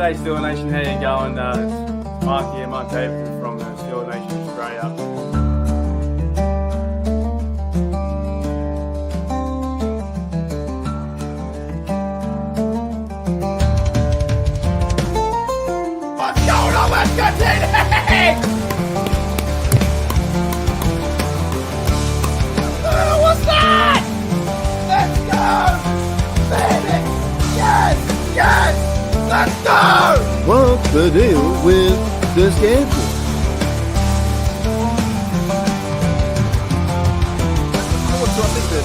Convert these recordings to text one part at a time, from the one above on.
G'day, Steel Nation. How you going? It's Mark here, Mark Davis from Steel Nation Australia. What's going on, Wisconsin? Oh, what's that? Let's go! Baby! Yes! Yes! Let's go! What's the deal with the schedule? So I think the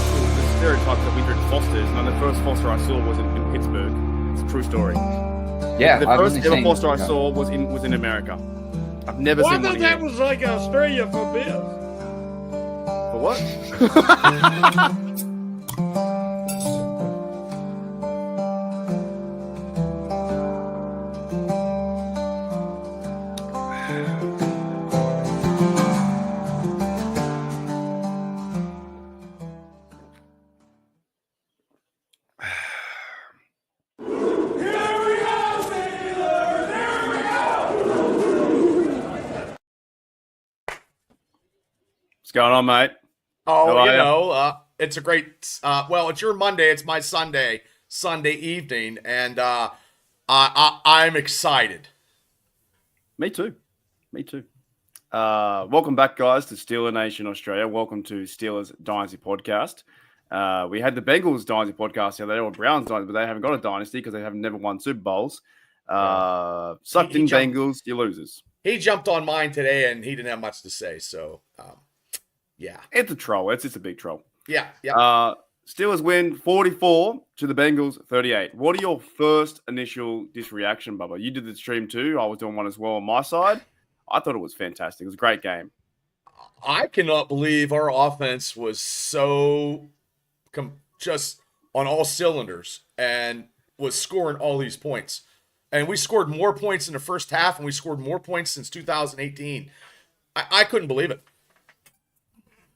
stereotype that we heard Foster's, and the first Foster I saw was in Pittsburgh. It's a true story. Yeah, The first ever Foster I saw was in America. I've never Well, I seen one thought that again. was like Australia for beer. For what? What's going on, mate? Oh, How are you ya? know, it's a great, well, it's your Monday. It's my Sunday evening. And I'm excited. Me too. Welcome back, guys, to Steeler Nation Australia. Welcome to Steelers Dynasty Podcast. We had the Bengals Dynasty Podcast the other day, or Browns Dynasty, but they haven't got a dynasty because they have never won Super Bowls. Sucked He in jumped- Bengals, you losers. He jumped on mine today and he didn't have much to say. So, yeah. It's a troll. It's just a big troll. Yeah. Steelers win 44 to the Bengals 38. What are your first initial reaction, Bubba? You did the stream too. I was doing one as well on my side. I thought it was fantastic. It was a great game. I cannot believe our offense was so just on all cylinders and was scoring all these points. And we scored more points in the first half, and we scored more points since 2018. I couldn't believe it.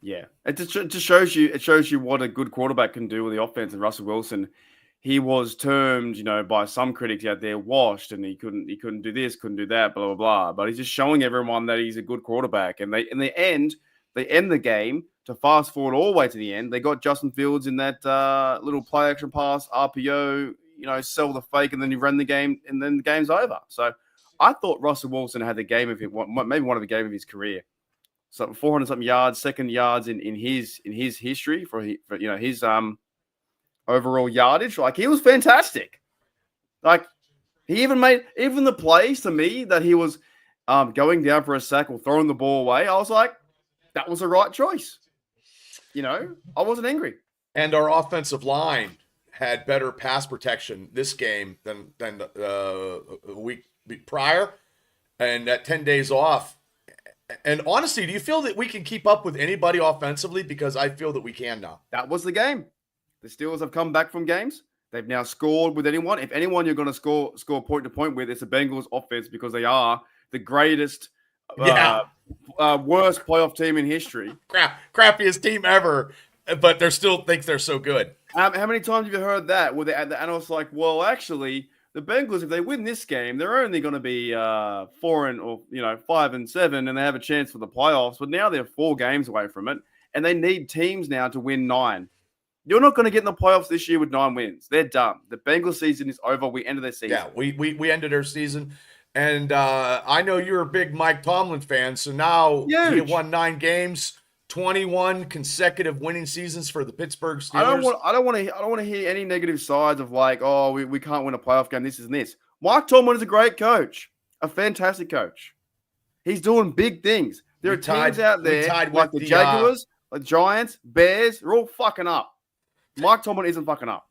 Yeah, it just shows you what a good quarterback can do with the offense. And Russell Wilson, he was termed, by some critics out there, washed, and he couldn't do this, couldn't do that, blah blah blah. But he's just showing everyone that he's a good quarterback. And they end the game. To fast forward all the way to the end, they got Justin Fields in that little play action pass, RPO, sell the fake, and then he ran the game, and then the game's over. So I thought Russell Wilson had the game of it, maybe one of the game of his career. So 400 something yards, second yards in his history for his overall yardage. Like, he was fantastic. Like, he even made the plays to me that he was going down for a sack or throwing the ball away. I was like, that was the right choice. I wasn't angry. And our offensive line had better pass protection this game than a week prior, and that 10 days off. And honestly, do you feel that we can keep up with anybody offensively? Because I feel that we can now. That was the game. The Steelers have come back from games. They've now scored with anyone. If anyone you're going to score point to point with, it's the Bengals offense, because they are the greatest, worst playoff team in history. Crappiest team ever, but they still think they're so good. How many times have you heard that? Where the analysts like, well, actually, the Bengals, if they win this game, they're only going to be 5-7, and they have a chance for the playoffs. But now they're 4 games away from it, and they need teams now to win 9. You're not going to get in the playoffs this year with 9 wins. They're done. The Bengals season is over. We ended their season. Yeah, we ended our season. And I know you're a big Mike Tomlin fan, so now he won 9 games, 21 consecutive winning seasons for the Pittsburgh Steelers. I don't want to hear any negative sides of like, oh, we can't win a playoff game. This and this. Mike Tomlin is a great coach, a fantastic coach. He's doing big things. There are teams out there like the Jaguars, the Giants, Bears. They're all fucking up. Mike Tomlin isn't fucking up.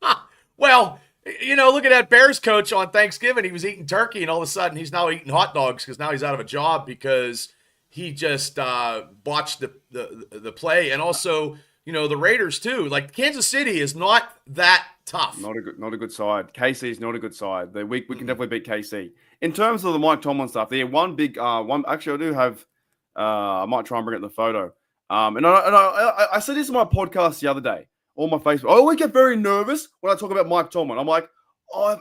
Well, look at that Bears coach on Thanksgiving. He was eating turkey, and all of a sudden he's now eating hot dogs because now he's out of a job because he just botched the play. And also, the Raiders too. Like, Kansas City is not that tough. Not a good side. KC is not a good side. We can definitely beat KC. In terms of the Mike Tomlin stuff, there one big one. Actually, I do have. I might try and bring up the photo. And I said this in my podcast the other day on my Facebook. I always get very nervous when I talk about Mike Tomlin. I'm like,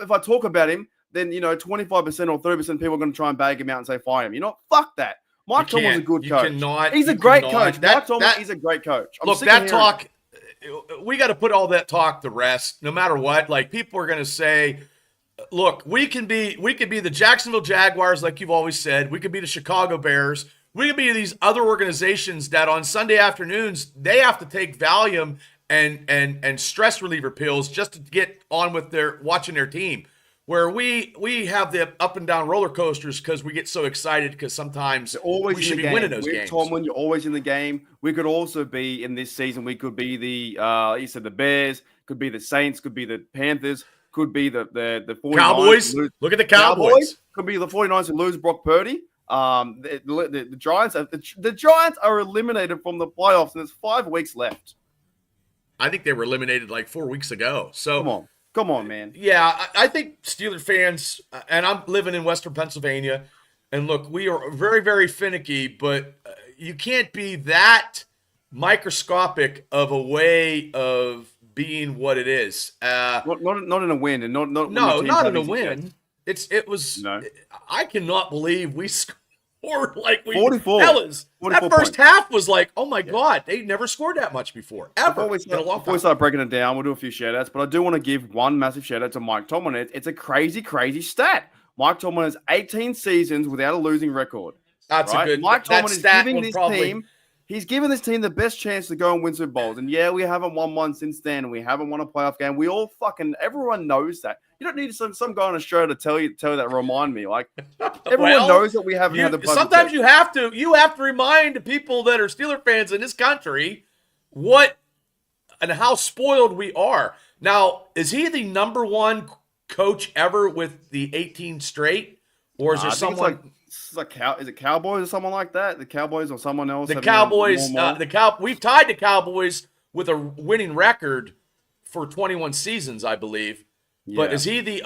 if I talk about him, then 25% or 30% of people are going to try and bag him out and say fire him. Fuck that. Mike Tomlin's a good coach. He's a great coach. Mike Tomlin is a great coach. Look, that talk, we got to put all that talk to rest. No matter what, like people are going to say, look, we could be the Jacksonville Jaguars, like you've always said. We could be the Chicago Bears. We could be these other organizations that on Sunday afternoons they have to take Valium and stress reliever pills just to get on with watching their team. Where we have the up and down roller coasters because we get so excited because sometimes we should be winning those games. Tomlin, you're always in the game. We could also be in this season. We could be the you said the Bears, could be the Saints, could be the Panthers, could be the 49ers. Cowboys. Look at the Cowboys. Could be the 49ers who lose Brock Purdy. The Giants. The Giants are eliminated from the playoffs, and there's 5 weeks left. I think they were eliminated like 4 weeks ago. So Come on, man. Yeah, I think Steeler fans, and I'm living in Western Pennsylvania, and look, we are very, very finicky, but you can't be that microscopic of a way of being what it is. Not in a win, and not in a win. It was. No. I cannot believe we scored like we 44. Fellas, that first half was like, oh my God, they never scored that much before, ever. Before we start breaking it down, we'll do a few shout-outs, but I do want to give one massive shout-out to Mike Tomlin. It's a crazy, crazy stat. Mike Tomlin has 18 seasons without a losing record. That's right? A good Mike Tomlin is giving this team. He's given this team the best chance to go and win Super Bowls. And yeah, we haven't won one since then. And we haven't won a playoff game. We all everyone knows that. You don't need some guy on a show to tell you that, remind me. Like, everyone knows that we haven't had the playoff. Sometimes you have to remind the people that are Steeler fans in this country what and how spoiled we are. Now, is he the number one coach ever with the 18 straight? Or is there someone... Is it Cowboys or someone like that? The Cowboys or someone else? The Cowboys. We've tied the Cowboys with a winning record for 21 seasons, I believe. Yeah. But is he the?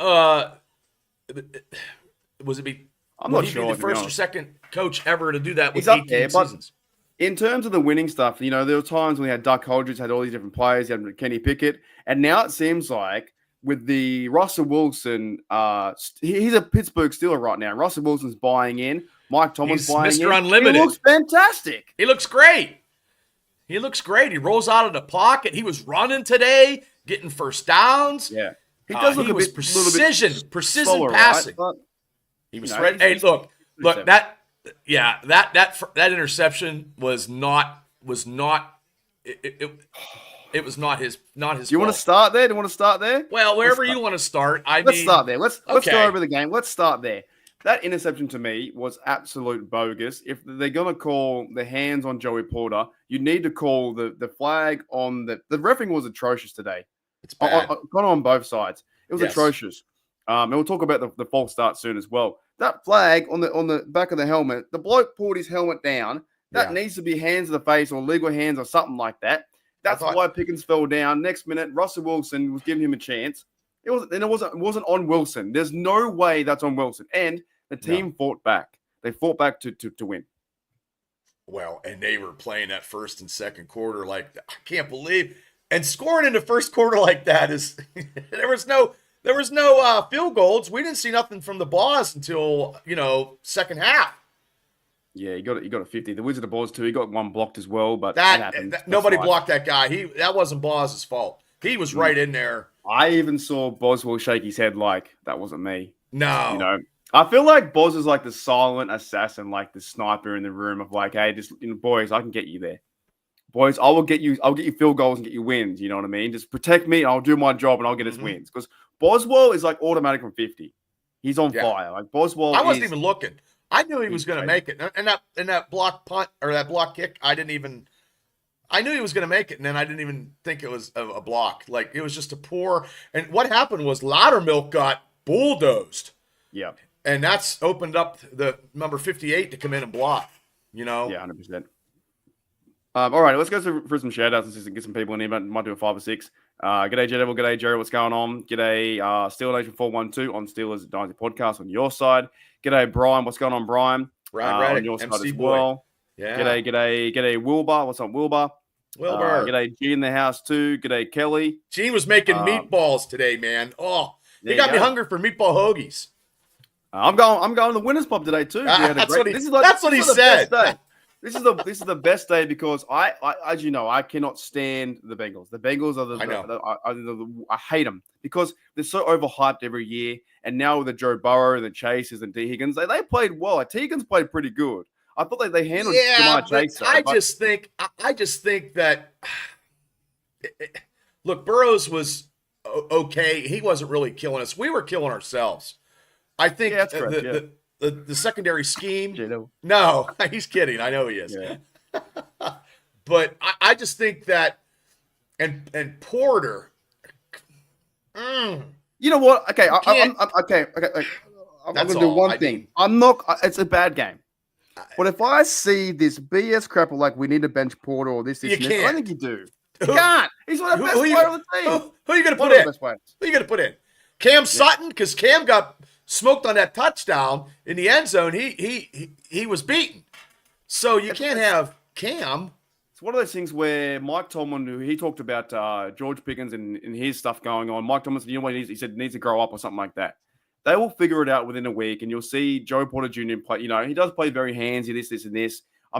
Was it be? I'm not sure. Be the first or second coach ever to do that with 18 seasons. In terms of the winning stuff, there were times when we had Duck Hodges, had all these different players, you had Kenny Pickett, and now it seems like with the Russell Wilson, he's a Pittsburgh Steeler right now. Russell Wilson's buying in. Mike Tomlin's buying in. Mr. Unlimited. He looks fantastic. He looks great. He rolls out of the pocket. He was running today, getting first downs. Yeah. He does look precision slower, passing. Right? But, he was ready. Hey, look, that interception was not. It was not his. Do you want to start there? Well, wherever you want to start. Let's start there. Let's go over the game. Let's start there. That interception to me was absolute bogus. If they're going to call the hands on Joey Porter, you need to call the flag on the refereeing was atrocious today. It's bad. Kind of on both sides. It was atrocious. And we'll talk about the false start soon as well. That flag on the back of the helmet, the bloke pulled his helmet down. That needs to be hands to the face or legal hands or something like that. That's why Pickens fell down. Next minute, Russell Wilson was giving him a chance. It wasn't on Wilson. There's no way that's on Wilson. And the team fought back. They fought back to win. Well, and they were playing that first and second quarter like I can't believe. And scoring in the first quarter like that is there was no field goals. We didn't see nothing from the Boss until second half. Yeah, he got a 50. The Wizard of Boz too. He got one blocked as well, but that happened. Nobody blocked that guy. That wasn't Boz's fault. He was right in there. I even saw Boswell shake his head like that wasn't me. No, I feel like Boz is like the silent assassin, like the sniper in the room of like, hey, just boys, I can get you there. Boys, I'll get you field goals and get you wins. You know what I mean? Just protect me, and I'll do my job, and I'll get us wins. Because Boswell is like automatic from 50. He's on fire. Like Boswell. I wasn't even looking. I knew he was going to make it, and that block punt or that block kick. I knew he was going to make it, and then I didn't even think it was a block. Like it was just a poor. And what happened was Loudermilk got bulldozed. Yeah, and that's opened up the number 58 to come in and block. Yeah, 100%. All right, let's go through some shout-outs and get some people in here. Might do a 5 or 6. G'day, Jet Devil. G'day, Jerry. What's going on? G'day, Steeler Nation 412 on Steelers Dynasty Podcast on your side. G'day, Brian. What's going on, Brian? Ryan on your side MC as well. Yeah. G'day, Wilbur. What's up, Wilbur? G'day, G in the house too. G'day, Kelly. Gene was making meatballs today, man. Oh, he got me hungry for meatball hoagies. I'm going to the winners pub today too. That's what he said. This is the best day because I as you know, I cannot stand the Bengals. The Bengals are I hate them because they're so overhyped every year. And now with the Joe Burrow, the Chases, and T. Higgins, they played well. T. Higgins played pretty good. I thought they handled Jamar Chase. I just think that look, Burrows was okay. He wasn't really killing us. We were killing ourselves. I think that's correct, the secondary scheme. Jado. No, he's kidding. I know he is. Yeah. But I just think that and Porter. You know what? Okay, I'm okay. I'm going to do one thing. I'm not. It's a bad game. But if I see this BS crap like we need to bench Porter or this, I don't think you do. You can't. He's one of the best player on the team. Who are you going to put in? Who are you going to put in? Cam Sutton, because Cam got smoked on that touchdown in the end zone. He was beaten. So you can't have Cam. It's one of those things where Mike Tomlin, who he talked about George Pickens and his stuff going on. Mike Tomlin said, you know what he said, needs to grow up or something like that. They will figure it out within a week, and you'll see Joe Porter Jr. play. You know, he does play very handsy, this, and this. I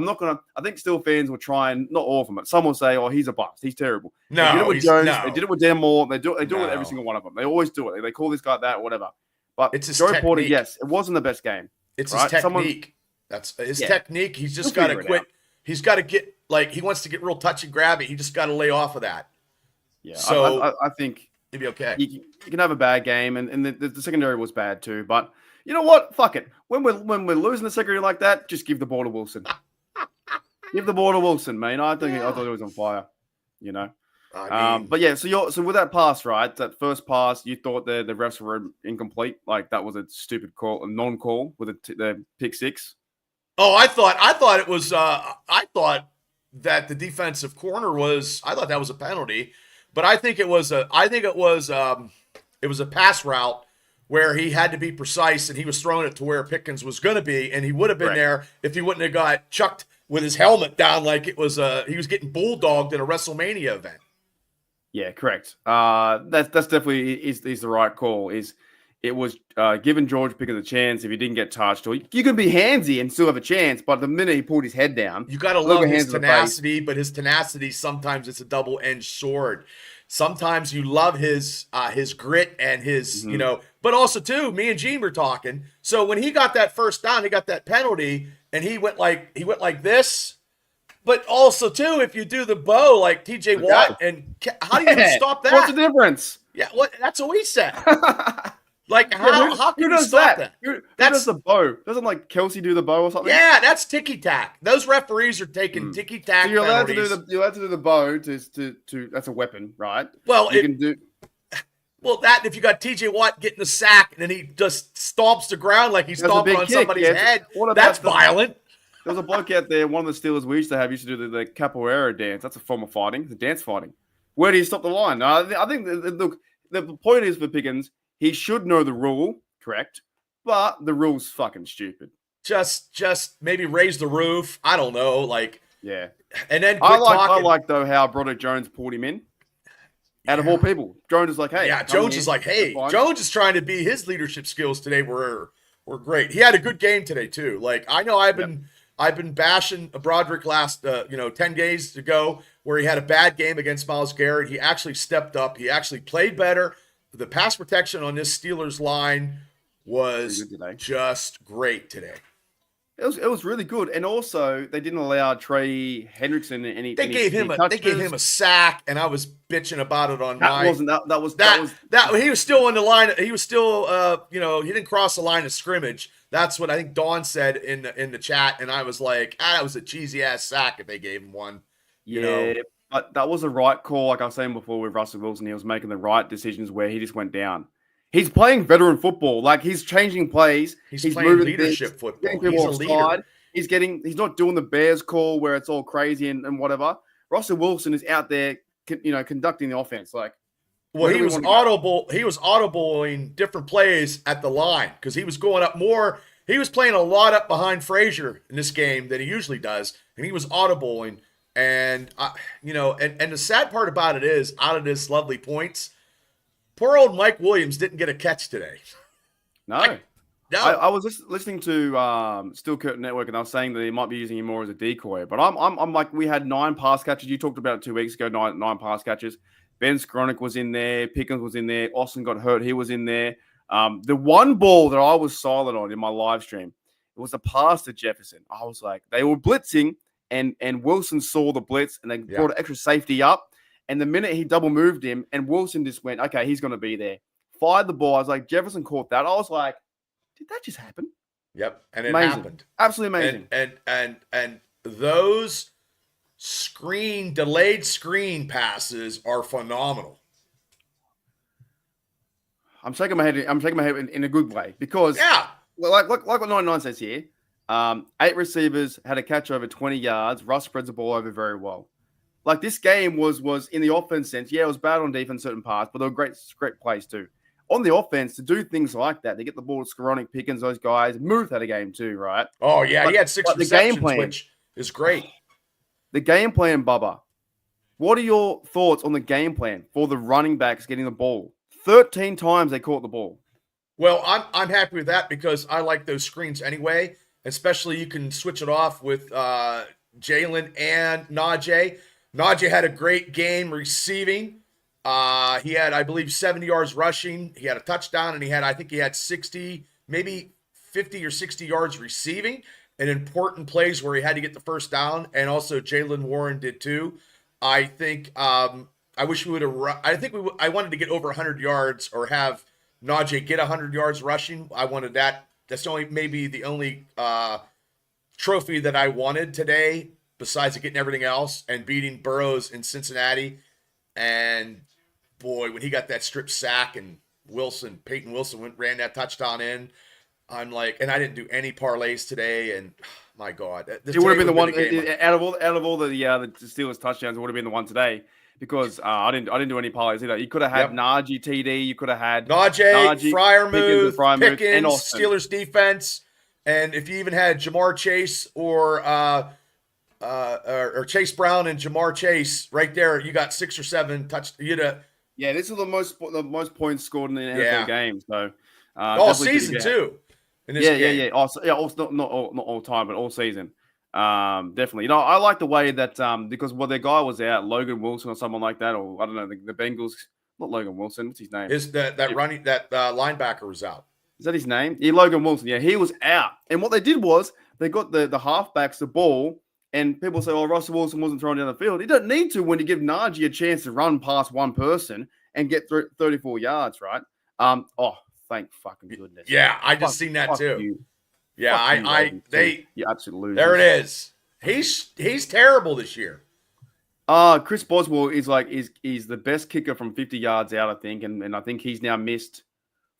think still fans will try and, not all of them, but some will say, oh, he's a bust. He's terrible. No, they did it with Jones. No. They did it with Dan Moore. They do it with every single one of them. They always do it. They call this guy that, whatever. But it's his Joe technique. Porter, yes, it wasn't the best game. It's his technique. That's his technique. He's just got to quit. He's got to get, he wants to get real touch and grab it. He just got to lay off of that. Yeah, so I think he'd be okay. You can have a bad game, and the secondary was bad too. But you know what? Fuck it. When we're losing the secondary like that, just give the ball to Wilson. Give the ball to Wilson, man. I thought he was on fire. You know. But yeah, so with that pass, right? That first pass, you thought the refs were incomplete. Like that was a stupid call, a non-call with the pick six. Oh, I thought it was. I thought that the defensive corner was. I thought that was a penalty, but I think it was a. I think it was. It was a pass route where he had to be precise, and he was throwing it to where Pickens was going to be, and he would have been there if he wouldn't have got chucked with his helmet down like it was. He was getting bulldogged in a WrestleMania event. Yeah, correct. That's definitely is the right call. It was giving George Pickens a chance if he didn't get touched. Or you can be handsy and still have a chance, but the minute he pulled his head down, you got to love his tenacity. But his tenacity sometimes it's a double-edged sword. Sometimes you love his grit and his but also too. Me and Gene were talking. So when he got that first down, he got that penalty, and he went like this. But also too, if you do the bow like T.J. Watt, and how do you even stop that? What's the difference? Yeah, that's what we said. Like how can you stop that? Who does the bow? Doesn't Kelsey do the bow or something? Yeah, that's ticky tack. Those referees are taking ticky tack. So you're allowed penalties. you're allowed to do the bow to that's a weapon, right? Well, you can do. Well, that if you got T.J. Watt getting the sack and then he just stomps the ground like he's stomping on somebody's head, that's violent. There was a bloke out there, one of the Steelers we used to do the capoeira dance. That's a form of fighting, the dance fighting. Where do you stop the line? I think the point is for Pickens, he should know the rule, correct? But the rule's fucking stupid. Just maybe raise the roof. I don't know, yeah. And then I like though how Broderick Jones pulled him in. Out of all people, Jones is like, hey. Yeah, Jones is like, hey. Jones is trying to be his leadership skills today were great. He had a good game today too. I know I've been bashing Broderick last 10 days ago where he had a bad game against Myles Garrett. He actually stepped up. He actually played better. The pass protection on this Steelers line was just great today. It was really good, and also they didn't allow Trey Hendrickson any. They gave him a sack, and I was bitching about it on he was still on the line. He was still he didn't cross the line of scrimmage. That's what I think Dawn said in the chat, and I was like, that was a cheesy ass sack if they gave him one. But that was the right call. Like I was saying before with Russell Wilson, he was making the right decisions where he just went down. He's playing veteran football. He's changing plays. He's playing leadership football. He's a leader. He's not doing the Bears call where it's all crazy and whatever. Russell Wilson is out there, conducting the offense. He was audible. He was audibling different plays at the line because he was going up more. He was playing a lot up behind Frazier in this game than he usually does, and he was audibling. And and the sad part about it is, out of this lovely points, poor old Mike Williams didn't get a catch today. No. No. I was listening to Steel Curtain Network, and I was saying that they might be using him more as a decoy. But I'm like, we had 9 pass catches. You talked about it 2 weeks ago. Nine pass catches. Ben Skronik was in there. Pickens was in there. Austin got hurt. He was in there. The one ball that I was silent on in my live stream, it was a pass to Jefferson. I was like, they were blitzing, and Wilson saw the blitz, and they brought an extra safety up. And the minute he double moved him, and Wilson just went, okay, he's going to be there. Fired the ball. I was like, Jefferson caught that. I was like, did that just happen? Yep, and it amazing. happened. Absolutely amazing. And those delayed screen passes are phenomenal. I'm shaking my head in a good way because like what 99 says here, 8 receivers had a catch over 20 yards. Russ spreads the ball over very well. Like this game was in the offense sense. Yeah, it was bad on defense certain parts, but there were great plays too. On the offense, to do things like that, they get the ball to Skronik, Pickens, those guys. Muth had a game too, right? Oh, yeah. He had 6 receptions, the game plan, which is great. The game plan, Bubba. What are your thoughts on the game plan for the running backs getting the ball? 13 times they caught the ball. Well, I'm happy with that because I like those screens anyway. Especially you can switch it off with Jalen and Najee. Najee had a great game receiving. He had, I believe, 70 yards rushing. He had a touchdown, and I think he had 60, maybe 50 or 60 yards receiving, and important plays where he had to get the first down. And also Jalen Warren did too. I think I wish we would have. I wanted to get over 100 yards or have Najee get 100 yards rushing. I wanted that. That's maybe the only trophy that I wanted today, besides getting everything else and beating Burrows in Cincinnati. And boy, when he got that strip sack and Peyton Wilson ran that touchdown in, I'm like, and I didn't do any parlays today, and my God, it would have been the one out of all the Steelers touchdowns. It would have been the one today because I didn't do any parlays either. You could have had Najee TD, you could have had Najee Freiermuth, Pickens, and Steelers defense, and if you even had Jamar Chase or Chase Brown and Jamar Chase right there, you got 6 or 7 Yeah, this is the most points scored in the NFL game. So all season too. Yeah. Also, not all time, but all season. Definitely. You know, I like the way that because their guy was out, Logan Wilson or someone like that, or I don't know, the Bengals. Not Logan Wilson. What's his name? Is that linebacker was out? Is that his name? Yeah, Logan Wilson. Yeah, he was out. And what they did was they got the halfbacks the ball. And people say, oh, Russell Wilson wasn't thrown down the field. He doesn't need to when you give Najee a chance to run past one person and get 34 yards, right? Thank fucking goodness. Yeah, I just seen that too. You. Yeah, you absolute losers. There it is. He's terrible this year. Chris Boswell is the best kicker from 50 yards out, I think, and I think he's now missed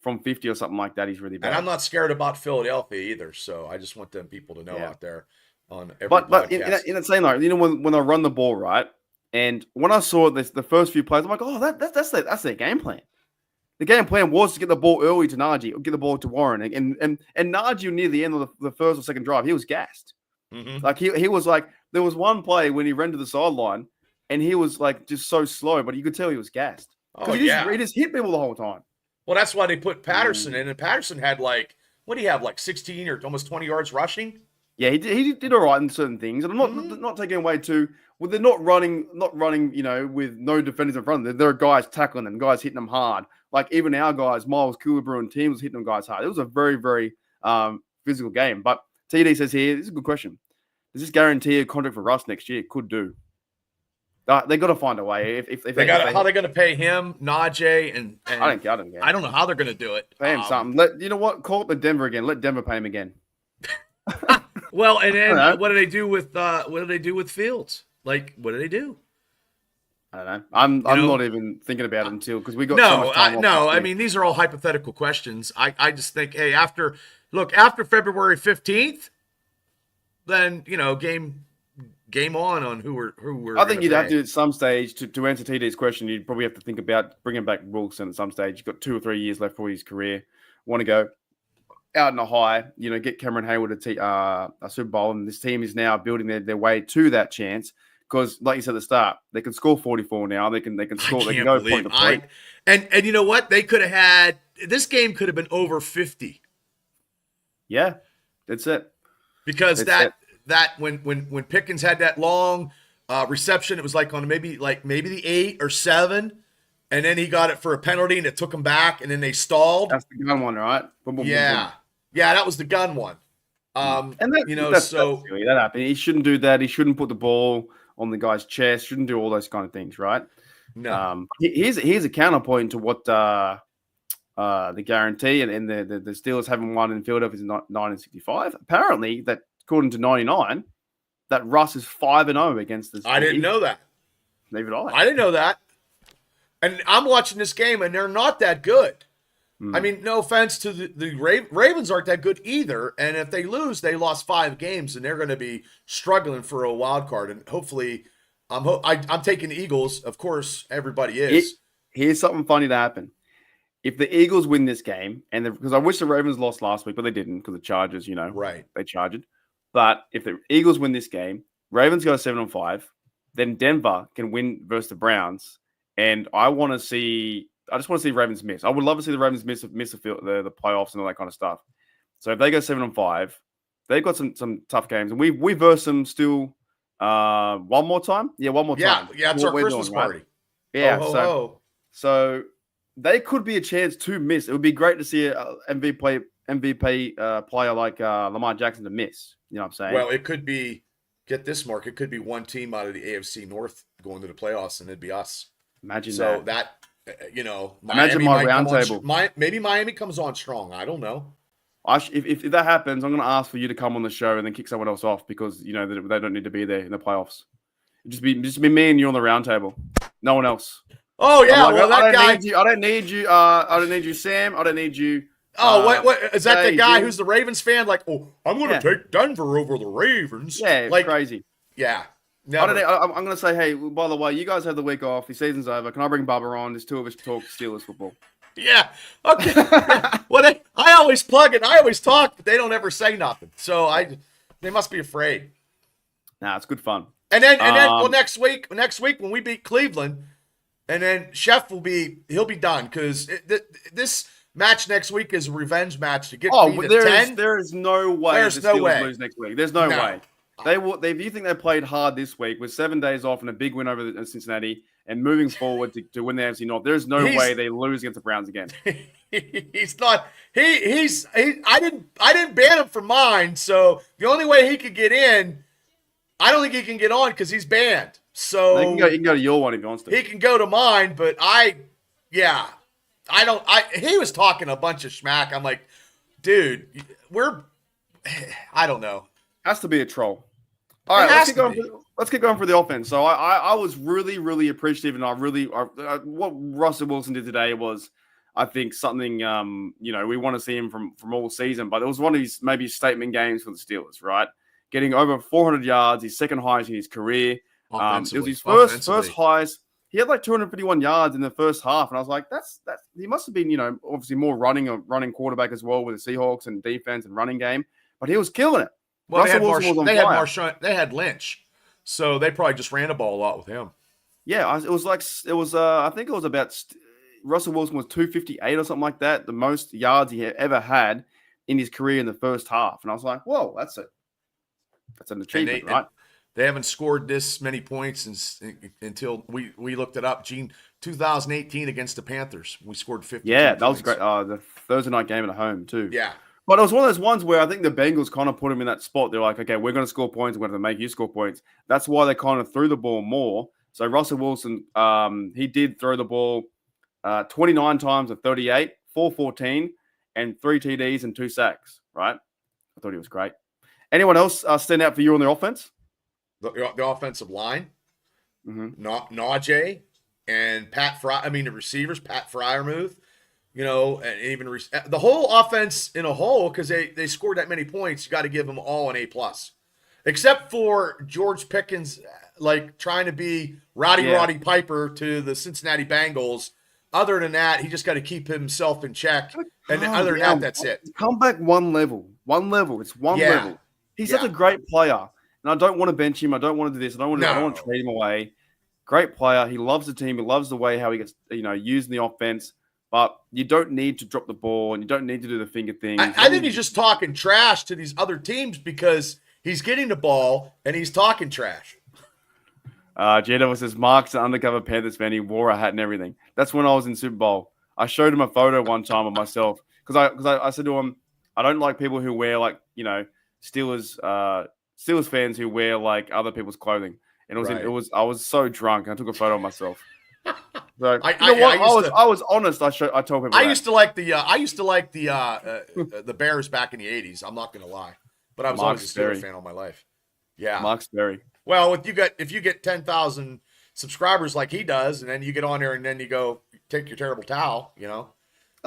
from 50 or something like that. He's really bad. And I'm not scared about Philadelphia either, so I just want them people to know out there. On every but in that same like, you know, when I run the ball, right, and when I saw this the first few plays, I'm like, oh, that's their game plan. The game plan was to get the ball early to Najee or get the ball to Warren, and Najee near the end of the first or second drive, he was gassed. Mm-hmm. Like he was like, there was one play when he ran to the sideline and he was like just so slow, but you could tell he was gassed. He just hit people the whole time. Well, that's why they put Patterson in, and Patterson had what do you have, 16 or almost 20 yards rushing? Yeah, he did all right in certain things, and I'm not taking away too. Well, they're not running, you know, with no defenders in front of them. There are guys tackling them, guys hitting them hard. Like even our guys, Miles Killebrew and teams was hitting them guys hard. It was a very, very physical game. But TD says here, this is a good question. Does this guarantee a contract for Russ next year? Could do. They got to find a way. If they got how they going to pay him, Najee, and I don't care. I don't know how they're going to do it. Pay him something. You know what? Call it the Denver again. Let Denver pay him again. Well, and then what do they do with Fields? Like, what do they do? I don't know. I'm not even thinking about it until because we got so much time off. I mean, these are all hypothetical questions. I just think, hey, after February 15th, then game on who we're. I think you'd have to at some stage to answer TD's question. You'd probably have to think about bringing back Wilson at some stage. You've got 2 or 3 years left for his career. Want to go out in a high, get Cameron Hayward a Super Bowl, and this team is now building their way to that chance. Because, like you said at the start, they can score 44 now. They can score. They can go point to point. And you know what? They could have had this game could have been over 50. Yeah, that's it. Because That's that when Pickens had that long reception, it was like on maybe the 8 or 7, and then he got it for a penalty and it took him back, and then they stalled. That's the gun one, right? Boom, boom, Yeah. boom, boom. Yeah, that was the gun one. And That's silly. That happened. He shouldn't do that. He shouldn't put the ball on the guy's chest. Shouldn't do all those kind of things, right? No. Here's a counterpoint to what the guarantee and the Steelers haven't won in Philadelphia since 1965. Apparently, that according to 99, that Russ is 5-0 against the. I didn't know that. Neither did I. I didn't know that. And I'm watching this game, and they're not that good. I mean, no offense to the Ravens aren't that good either. And if they lose, they lost 5 games, and they're going to be struggling for a wild card. And hopefully, I'm taking the Eagles. Of course, everybody is. Here's something funny to happen. If the Eagles win this game, because I wish the Ravens lost last week, but they didn't because the Chargers, Right. they charged. But if the Eagles win this game, Ravens go 7-5, then Denver can win versus the Browns, and I just want to see Ravens miss. I would love to see the Ravens miss the playoffs and all that kind of stuff. So if they go 7-5, they've got some tough games, and we verse them still one more time. Yeah, one more time. Yeah, it's our Christmas party. Right? Yeah, ho. So they could be a chance to miss. It would be great to see an MVP player like Lamar Jackson to miss. You know what I'm saying? Well, it could be, get this, Mark, it could be one team out of the AFC North going to the playoffs, and it'd be us. Imagine that. Imagine my round table. Maybe Miami comes on strong. I don't know. If that happens, I'm going to ask for you to come on the show and then kick someone else off because, they don't need to be there in the playoffs. Just be me and you on the round table. No one else. Oh, yeah. Like, well, that guy. I don't need you. I don't need you, Sam. I don't need you. Oh, what is that? The guy who's the Ravens fan? Like, I'm going to take Denver over the Ravens. Yeah, like crazy. Yeah. I'm going to say, hey, by the way, you guys have the week off. The season's over. Can I bring Bubba on? There's 2 of us to talk Steelers football. Yeah. Okay. Well, I always plug it. I always talk, but they don't ever say nothing. So they must be afraid. Nah, it's good fun. And then, next week when we beat Cleveland, and then Chef he'll be done because this match next week is a revenge match to get beat at 10. There is no way the Steelers lose next week. There's no way. They will. If you think they played hard this week with 7 days off and a big win over Cincinnati and moving forward to win the AFC North, there's no way they lose against the Browns again. He's not. I didn't ban him from mine. So the only way he could get in, I don't think he can get on because he's banned. So he can go to your one if he wants to. He can go to mine, but he was talking a bunch of schmack. I'm like, dude, I don't know. Has to be a troll. All right, let's get going for the offense. So I was really, really appreciative, and what Russell Wilson did today was, I think, something we want to see him from all season. But it was one of his maybe statement games for the Steelers, right? Getting over 400 yards, his second highest in his career. It was his first highest. He had like 251 yards in the first half, and I was like, that's he must have been obviously more running quarterback as well with the Seahawks and defense and running game, but he was killing it. Well, they had Lynch, so they probably just ran the ball a lot with him. Yeah, I think it was about Russell Wilson was 258 or something like that, the most yards he ever had in his career in the first half, and I was like, whoa, that's an achievement, right? They haven't scored this many points until we looked it up. 2018 against the Panthers, we scored 50. Yeah, that was great. The Thursday night game at home too. Yeah. But it was one of those ones where I think the Bengals kind of put him in that spot. They're like, okay, we're going to score points. We're going to make you score points. That's why they kind of threw the ball more. So Russell Wilson, he did throw the ball 29 times at 38, 414, and 3 TDs and 2 sacks, right? I thought he was great. Anyone else stand out for you on the offense? The offensive line, Mm-hmm. Najee and Pat Fry. I mean, the receivers, Pat Fryermuth. And even the whole offense in a whole, because they scored that many points, you got to give them all an A+. Except for George Pickens, like trying to be Roddy Piper to the Cincinnati Bengals. Other than that, he just got to keep himself in check. And other than that, that's it. Come back one level. It's one level. He's such a great player. And I don't want to bench him. I don't want to do this. I don't want to trade him away. Great player. He loves the team. He loves the way how he gets, used in the offense. but you don't need to drop the ball and you don't need to do the finger thing. I think he's just talking trash to these other teams because he's getting the ball and he's talking trash. Jada says, Mark's an undercover Panthers fan. He wore a hat and everything. That's when I was in Super Bowl. I showed him a photo one time of myself because I said to him, I don't like people who wear like, Steelers fans who wear like other people's clothing. And I was so drunk. I took a photo of myself. So I was honest. I told people. I used to like the Bears back in the '80s. I'm not gonna lie, but I was always a Steelers fan all my life. Yeah, Mark Sperry. Well, if you get 10,000 subscribers like he does, and then you get on there and then you go take your terrible towel,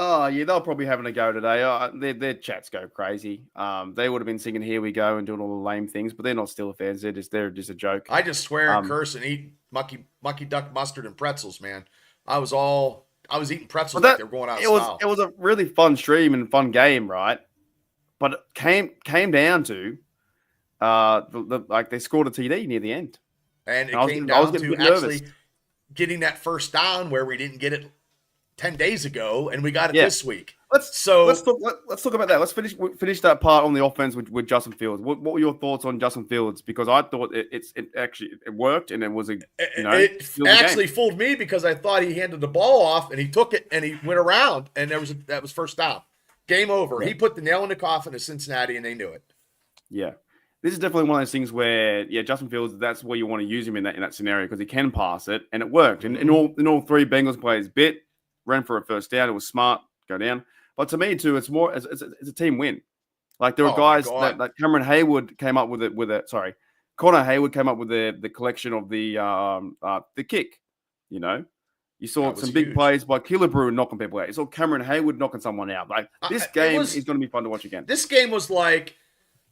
Oh yeah, they're probably having a go today. Their chats go crazy. They would have been singing "Here We Go" and doing all the lame things, but they're not Steelers fans. They're just a joke. I just swear and curse and eat mucky duck mustard and pretzels, man. I was eating pretzels like they were going out of style. It was a really fun stream and fun game, right? But it came down to they scored a TD near the end, and it came down to actually getting that first down where we didn't get it 10 days ago, and we got it this week. Let's talk about that. Let's finish that part on the offense with Justin Fields. What were your thoughts on Justin Fields? Because I thought it actually worked, and it was it actually fooled me because I thought he handed the ball off and he took it and he went around and that was first down. Game over. Yeah. He put the nail in the coffin of Cincinnati, and they knew it. Yeah. This is definitely one of those things where, Justin Fields, that's where you want to use him in that scenario because he can pass it, and it worked. And in all three Bengals players ran for a first down. It was smart, go down. But to me, too, it's a team win. Like there were guys that Cameron Hayward came up with it. Sorry, Connor Hayward came up with the collection of the kick. You saw some big plays by Killebrew knocking people out. You saw Cameron Hayward knocking someone out. Like this game is going to be fun to watch again. This game was like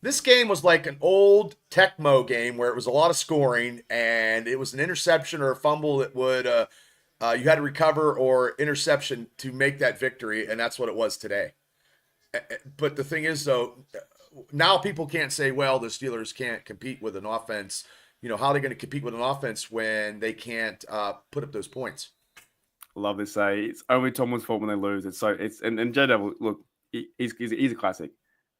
an old Tecmo game where it was a lot of scoring and it was an interception or a fumble that would you had to recover or interception to make that victory, and that's what it was today. But the thing is, though, now people can't say, well, the Steelers can't compete with an offense. How are they going to compete with an offense when they can't put up those points? Love to say it's only Tomlin's fault when they lose. And J Devil, look, he's a classic.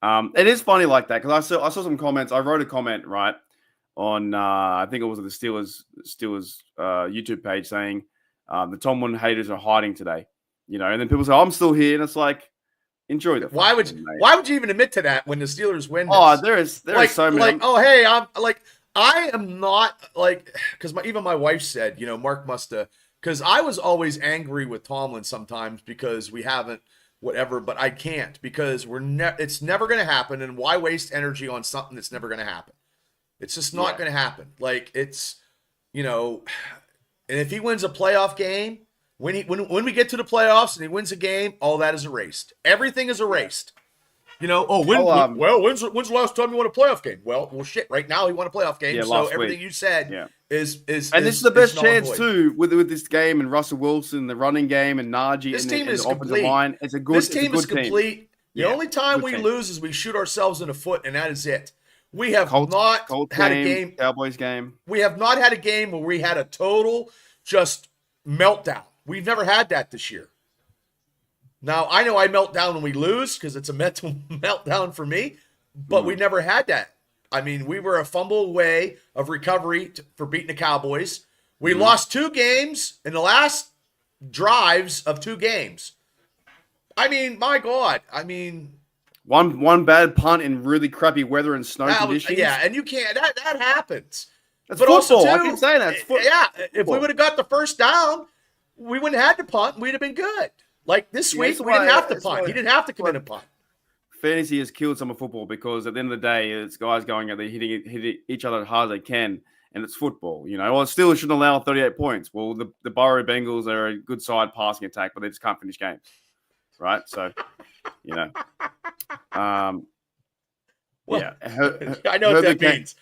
It is funny like that because I saw some comments. I wrote a comment right on I think it was the Steelers YouTube page saying the Tomlin haters are hiding today, and then people say I'm still here, and it's like enjoy that. Why would you even admit to that when the Steelers win? Oh, there is so many. Like, oh hey, I am not like because even my wife said Mark must have. Because I was always angry with Tomlin sometimes because we haven't whatever, but I can't because it's never going to happen. And why waste energy on something that's never going to happen? It's just not going to happen. Like it's, and if he wins a playoff game, when we get to the playoffs and he wins a game, all that is erased. Everything is erased. When's the last time you won a playoff game? Well, shit. Right now he won a playoff game, so everything you said is. And this is the best chance too with this game and Russell Wilson, the running game, and Najee. This team is the complete. Line. This team is complete. The only time we lose is we shoot ourselves in the foot, and that is it. We have not had a game. Cowboys game. We have not had a game where we had a total just meltdown. We've never had that this year. Now, I know I melt down when we lose because it's a mental meltdown for me, but we never had that. I mean, we were a fumble away of recovery for beating the Cowboys. We lost 2 games in the last drives of 2 games. I mean, my God. I mean, one bad punt in really crappy weather and snow conditions. And you can't. That happens. That's football. Also, too, I keep saying that. Yeah, if we would have got the first down, we wouldn't have had to punt. We'd have been good. Like this week, we didn't have to punt. He didn't have to come in and punt. Fantasy has killed some of football because at the end of the day, it's guys going out there hitting each other as hard as they can, and it's football. Well, Steelers shouldn't allow 38 points. Well, the Burrow Bengals are a good side passing attack, but they just can't finish games, right? So, well, I know what that means.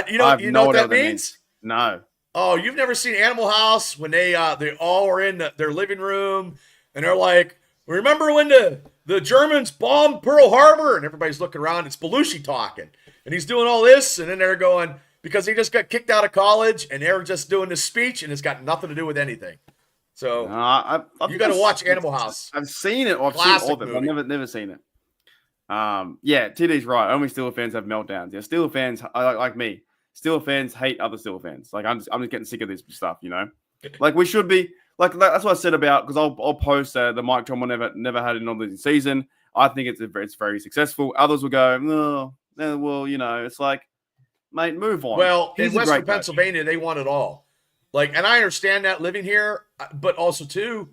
You know what that means? No. Oh, you've never seen Animal House when they all are in their living room. And they're like, remember when the Germans bombed Pearl Harbor? And everybody's looking around. It's Belushi talking. And he's doing all this. And then they're going, because he just got kicked out of college. And they're just doing this speech. And it's got nothing to do with anything. So I've you got to watch Animal House. I've seen it. I've Classic seen all of it. movie. I've never seen it. Yeah, TD's right. Only Steelers fans have meltdowns. Yeah, Steelers fans like me. Steelers fans hate other Steelers fans. Like I'm just getting sick of this stuff. You know, like we should be. Like that's what I said about because I'll post the Mike Tomlin never had an non-losing season. I think it's very successful. Others will go, no, well, you know, it's like, mate, move on. Well, He's in Western Pennsylvania, they want it all. Like, and I understand that living here, but also too.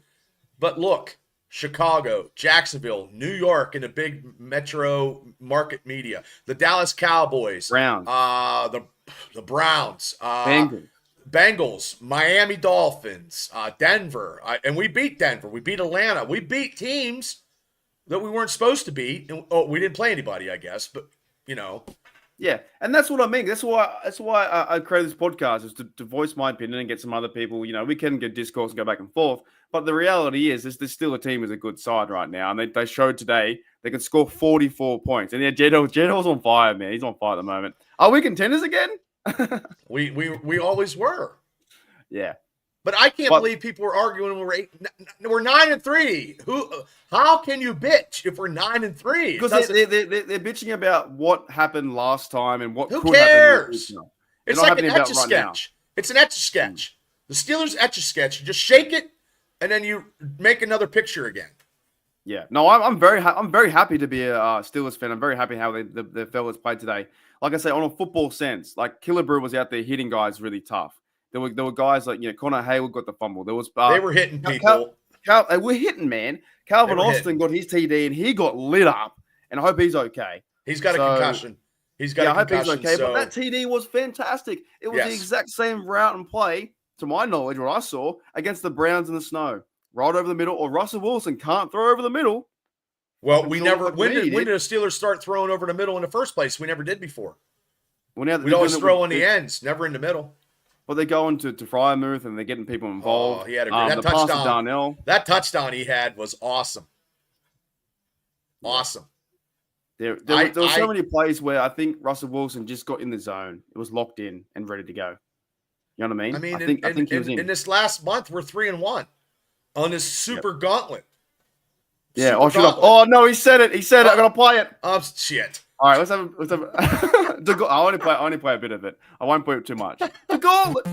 But look, Chicago, Jacksonville, New York, in the big metro market media, the Dallas Cowboys, Browns, the Browns, Bengals, Miami Dolphins, Denver, and we beat Denver. We beat Atlanta. We beat teams that we weren't supposed to beat. And, we didn't play anybody, I guess, but you know. Yeah, and that's what I mean. That's why I created this podcast, is to voice my opinion and get some other people. You know, we can get discourse and go back and forth. But the reality is, there's still a team with a good side right now, and they showed today they can score 44 points. And yeah, Jedell's on fire, man. He's on fire at the moment. Are we contenders again? we always were. Yeah. But I can't believe people were arguing we're 9-3. How can you bitch if we're 9-3? Because they're bitching about what happened last time and what who could cares? happen. It's like an etch-a-sketch. It's an etch-a-sketch. The Steelers etch-a-sketch. You just shake it, and then you make another picture again. Yeah. No, I'm very happy to be a Steelers fan. I'm very happy how the fellas played today. Like I say, on a football sense, like Killebrew was out there hitting guys really tough. There were guys like, you know, Connor Hayward got the fumble. There was they were hitting people. They were hitting, man. Calvin Austin got his TD and he got lit up. And I hope he's okay. He's got a concussion. I hope he's okay. But that TD was fantastic. It was the exact same route and play, to my knowledge, what I saw against the Browns in the snow. Right over the middle, or Russell Wilson can't throw over the middle. Well, we never. When did the Steelers start throwing over the middle in the first place? We never did before. We'd always throw on the ends, never in the middle. Well, they're going to Frymouth and they're getting people involved. Oh, he had a great touchdown. Darnell. That touchdown he had was awesome. Awesome. There were so many plays where I think Russell Wilson just got in the zone. It was locked in and ready to go. You know what I mean? I think he was in this last month, we're 3-1 on this super gauntlet. Yeah. Oh no, he said it. I'm gonna play it. Oh shit. All right, let's have. I only play a bit of it. I won't play it too much. The gauntlet.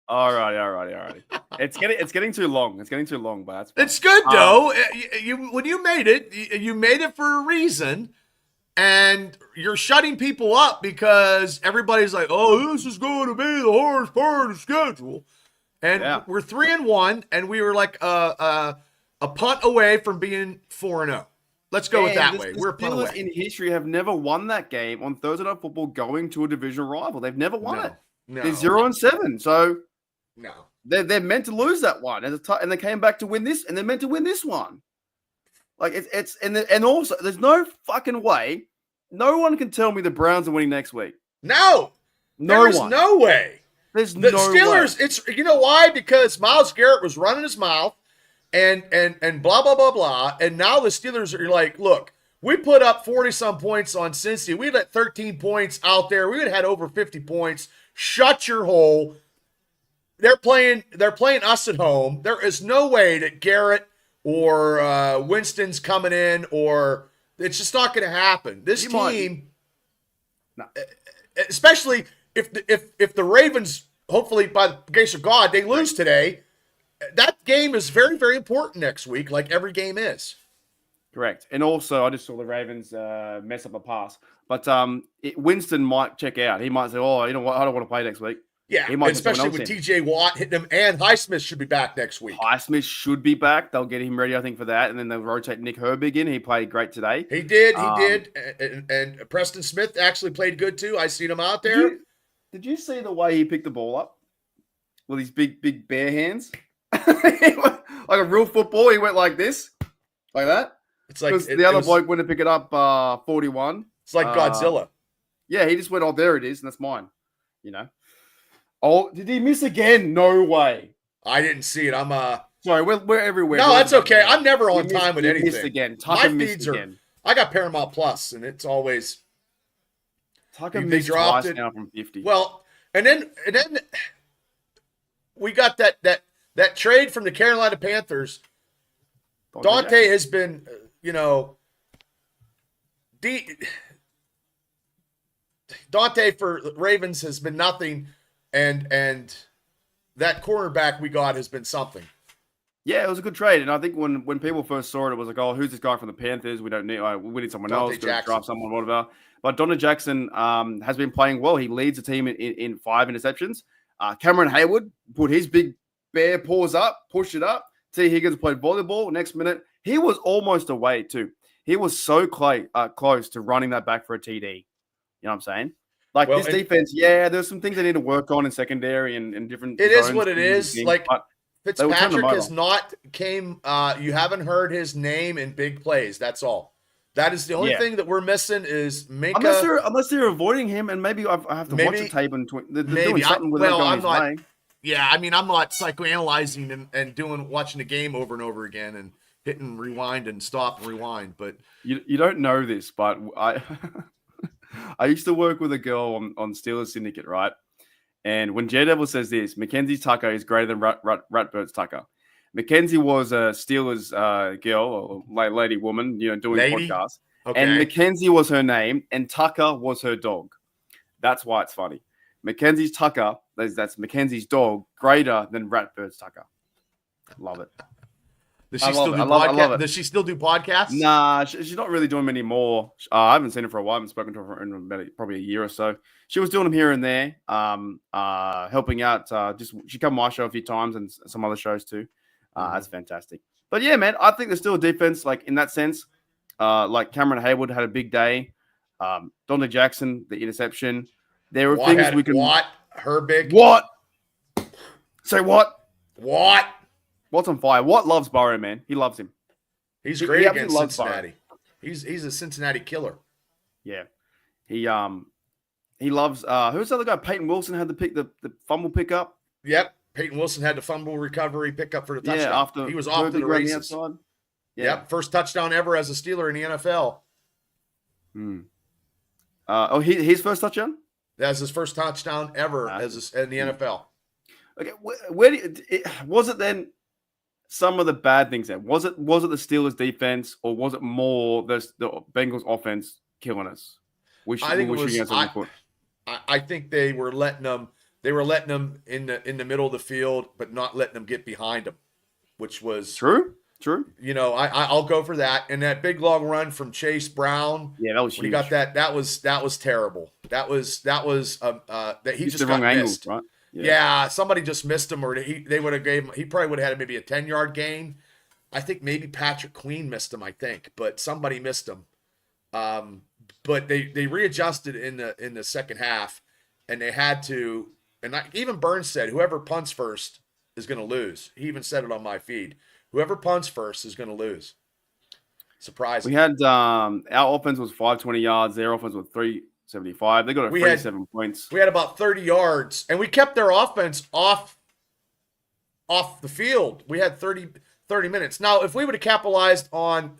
All right. It's getting too long. It's getting too long, but it's good though. When you made it for a reason, and you're shutting people up because everybody's like, "Oh, this is going to be the hardest part of the schedule," and we're 3-1, and we were like a punt away from being 4-0. Let's go with that way. We're a punt away. In history have never won that game on Thursday Night Football going to a division rival. They've never won it. No. They're 0-7. So no, they're meant to lose that one, and they came back to win this, and they're meant to win this one. Like and also there's no fucking way. No one can tell me the Browns are winning next week. No way. There's the no Steelers. way. It's you know why? Because Myles Garrett was running his mouth, and blah blah blah blah, and now the Steelers are like, look, we put up 40-some points on Cincy. We let 13 points out there. We would have had over 50 points. Shut your hole. They're playing us at home. There is no way that Garrett or Winston's coming in, or it's just not going to happen. This team, especially if the Ravens, hopefully by the grace of God, they lose today, that game is very, very important next week, like every game is. Correct. And also, I just saw the Ravens mess up a pass. But Winston might check out. He might say, oh, you know what? I don't want to play next week. Yeah, he might especially with TJ Watt hitting him, and Highsmith should be back next week. Highsmith should be back. They'll get him ready, I think, for that. And then they'll rotate Nick Herbig in. He played great today. He did. And Preston Smith actually played good, too. I seen him out there. Did you see the way he picked the ball up with his big bare hands? Like a real football. He went like this, like that. It's like the other bloke went to pick it up 41. It's like Godzilla. Yeah, he just went, oh, there it is, and that's mine. You know. Oh, did he miss again? No way. I didn't see it. I'm sorry, we're everywhere. No, that's okay. I'm never on time with anything. Missed again. My feeds are. I got Paramount Plus, and it's always. Tucker missed twice now from 50. Well, and then we got that trade from the Carolina Panthers. Dante has been, Dante for Ravens has been nothing, and that cornerback we got has been something. Yeah, it was a good trade, and I think when people first saw it, it was like, oh, who's this guy from the Panthers? We don't need, we need someone else to draft someone, whatever. But Dante Jackson has been playing well. He leads the team in 5 interceptions. Cameron Hayward put his big bare paws up, pushed it up. T. Higgins played volleyball. Next minute, he was almost away too. He was so close to running that back for a TD. You know what I'm saying? Like this defense, there's some things they need to work on in secondary and different. It is what it is. Like Fitzpatrick has not came. You haven't heard his name in big plays. That's all. That is the only thing that we're missing is Minka. Unless they're avoiding him, and maybe I have to watch the tape and they're doing something with I'm not. Way. Yeah, I mean, I'm not psychoanalyzing and watching the game over and over again and hitting rewind and stop and rewind. But you don't know this, but I used to work with a girl on Steelers Syndicate, right? And when Daredevil says this, Mackenzie Tucker is greater than Ratbird's Tucker. Mackenzie was a Steelers girl or lady woman, doing podcasts. Okay. And Mackenzie was her name, and Tucker was her dog. That's why it's funny. Mackenzie's Tucker, that's Mackenzie's dog, greater than Ratbird's Tucker. Love it. Does she still do podcasts? Does she still do podcasts? Nah, she's not really doing them anymore. I haven't seen her for a while. I haven't spoken to her in about probably a year or so. She was doing them here and there, helping out. She come on my show a few times and some other shows too. That's fantastic. But yeah, man, I think there's still a defense, like in that sense. Like Cameron Hayward had a big day. Dante Jackson, the interception. There were things we can. What? Herbig? What? Say what? What? What's on fire? What loves Burrow, man? He loves him. He's great against Cincinnati. He's a Cincinnati killer. Yeah. He loves who's the other guy? Peyton Wilson had the fumble pickup. Yep. Peyton Wilson had the fumble recovery pickup for the touchdown. Yeah, after he was off to the races. Yeah. Yep. First touchdown ever as a Steeler in the NFL. His first touchdown? That's his first touchdown ever in the NFL. Okay, was it then some of the bad things then? Was it the Steelers defense, or was it more the Bengals offense killing us? I think they were letting them in the middle of the field, but not letting them get behind them, which was true. I'll go for that. And that big long run from Chase Brown. Yeah, that was huge. He got that. That was terrible. That he just got missed. Right? Yeah, somebody just missed him, or they would have gave him. He probably would have had maybe a 10-yard gain. I think maybe Patrick Queen missed him. I think, but somebody missed him. But they readjusted in the second half, and they had to. And even Burns said, whoever punts first is going to lose. He even said it on my feed. Whoever punts first is going to lose. Surprising. We had our offense was 520 yards. Their offense was 375. They got 37 points. We had about 30 yards, and we kept their offense off the field. We had 30 minutes. Now, if we would have capitalized on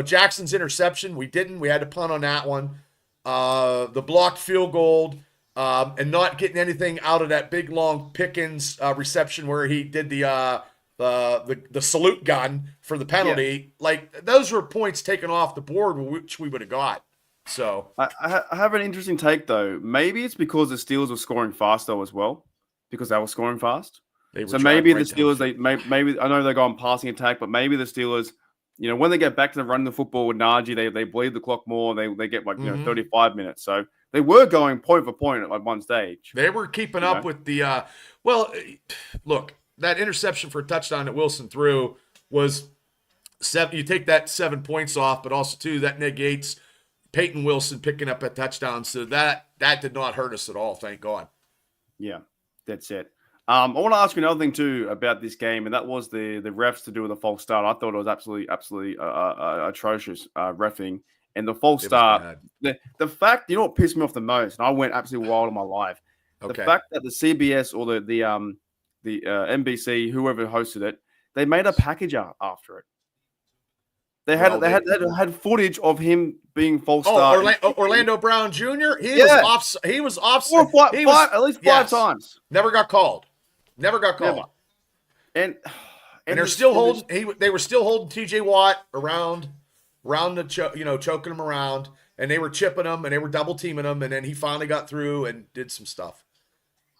Jackson's interception, we didn't. We had to punt on that one. The blocked field goal, and not getting anything out of that big long Pickens reception where he did the the salute gun for the penalty. Like those were points taken off the board, which we would have got. So I have an interesting take though. Maybe it's because the Steelers were scoring fast though as well, because they were scoring fast. So maybe the Steelers, maybe I know they go on passing attack, but maybe the Steelers, you know, when they get back to running the football with Najee, they bleed the clock more. They get like 35 minutes. So they were going point for point at one stage. They were keeping up with the look, that interception for a touchdown that Wilson threw was 7. You take that 7 points off, but also too that negates Peyton Wilson picking up a touchdown. So that did not hurt us at all. Thank God. Yeah, that's it. I want to ask you another thing too about this game, and that was the refs to do with the false start. I thought it was absolutely atrocious reffing, and the false start. The fact, you know what pissed me off the most, and I went absolutely wild in my life. Okay. The fact that the CBS or the NBC, whoever hosted it, they made a package after it. They had footage of him being false start. Orlando Brown Jr. He was off. At least five times. Never got called. Never. And they're still holding. They were still holding T.J. Watt around the choking him around, and they were chipping him, and they were double teaming him, and then he finally got through and did some stuff.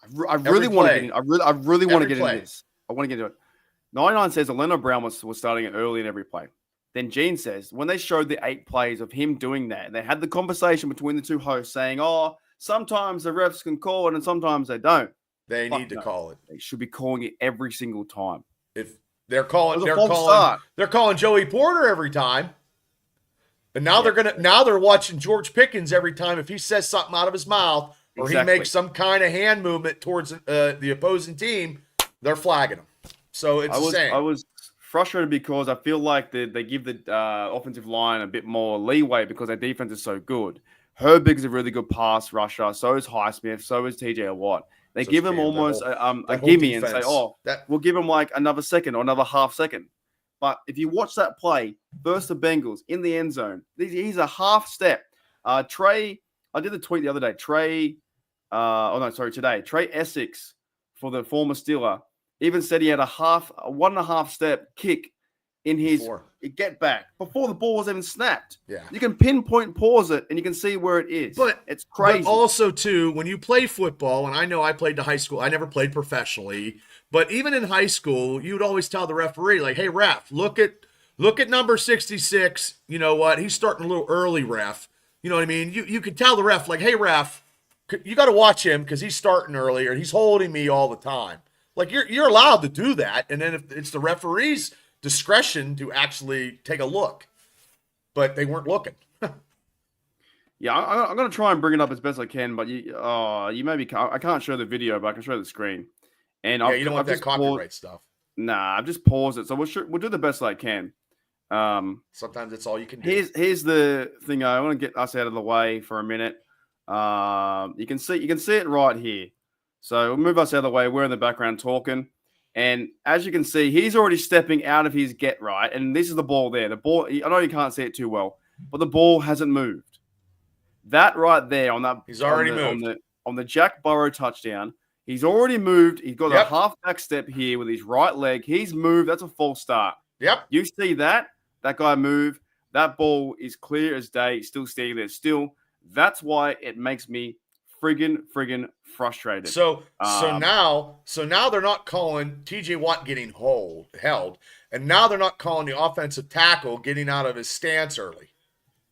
I really want to get into this. I want to get into it. 99 says Orlando Brown was starting early in every play. Then Gene says, when they showed the 8 plays of him doing that, and they had the conversation between the two hosts saying, oh, sometimes the refs can call it and sometimes they don't. They need to call it. They should be calling it every single time. If they're calling Joey Porter every time. And now they're watching George Pickens every time. If he says something out of his mouth or he makes some kind of hand movement towards the opposing team, they're flagging him. So it's the same. I was frustrated because I feel like they give the offensive line a bit more leeway because their defense is so good. Herbig's a really good pass rusher. So is Highsmith. So is TJ Watt. They give him almost a gimme and say, we'll give him like another second or another half second. But if you watch that play versus the Bengals in the end zone, he's a half step. Trey, I did the tweet the other day. Today. Trey Essex, for the former Steeler, even said he had a 1.5 step kick in his get back before the ball was even snapped. Yeah. You can pinpoint pause it and you can see where it is. But it's crazy. But also too, when you play football, and I know I played to high school, I never played professionally, but even in high school, you would always tell the referee, like, hey ref, look at number 66. You know what? He's starting a little early, ref. You know what I mean? You could tell the ref, like, hey ref, you got to watch him because he's starting early or he's holding me all the time. Like you're allowed to do that, and then if it's the referee's discretion to actually take a look, but they weren't looking. Yeah, I'm going to try and bring it up as best I can, but you maybe can't. I can't show the video, but I can show the screen. And you don't want that copyright stuff. Nah, I've just paused it, so we'll do the best I can. Sometimes it's all you can do. Here's the thing. I want to get us out of the way for a minute. You can see it right here. So we'll move us out of the way. We're in the background talking. And as you can see, he's already stepping out of his get right. And this is the ball there. The ball, I know you can't see it too well, but the ball hasn't moved. That right there on that. He's already moved. On the Jack Burrow touchdown, he's already moved. He's got a half back step here with his right leg. He's moved. That's a false start. Yep. You see that guy move. That ball is clear as day. Still standing there. Still, that's why it makes me friggin' frustrated. So now they're not calling TJ Watt getting held, and now they're not calling the offensive tackle getting out of his stance early.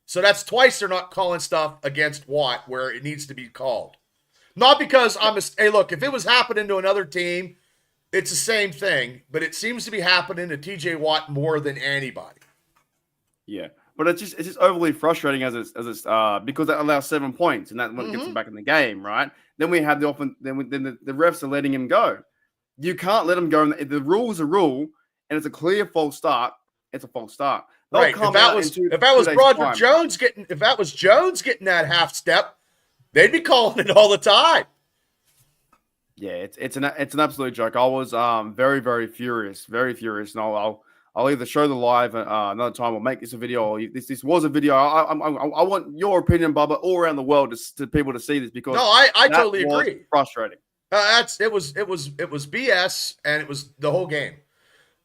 So that's twice they're not calling stuff against Watt where it needs to be called. Not because hey, look, if it was happening to another team, it's the same thing, but it seems to be happening to TJ Watt more than anybody. Yeah. But it's just overly frustrating as it's because that allows 7 points, and that when it gets them back in the game, right? Then we have the refs are letting him go. You can't let him go. The rule is a rule, and it's a clear false start. It's a false start. Right. If that was Broderick Jones getting that half step, they'd be calling it all the time. Yeah, it's an absolute joke. I was very, very furious, and I'll either show the live another time or make this a video. Or this was a video. I want your opinion, Bubba, all around the world to people to see this because I totally agree. Frustrating. It was BS, and it was the whole game.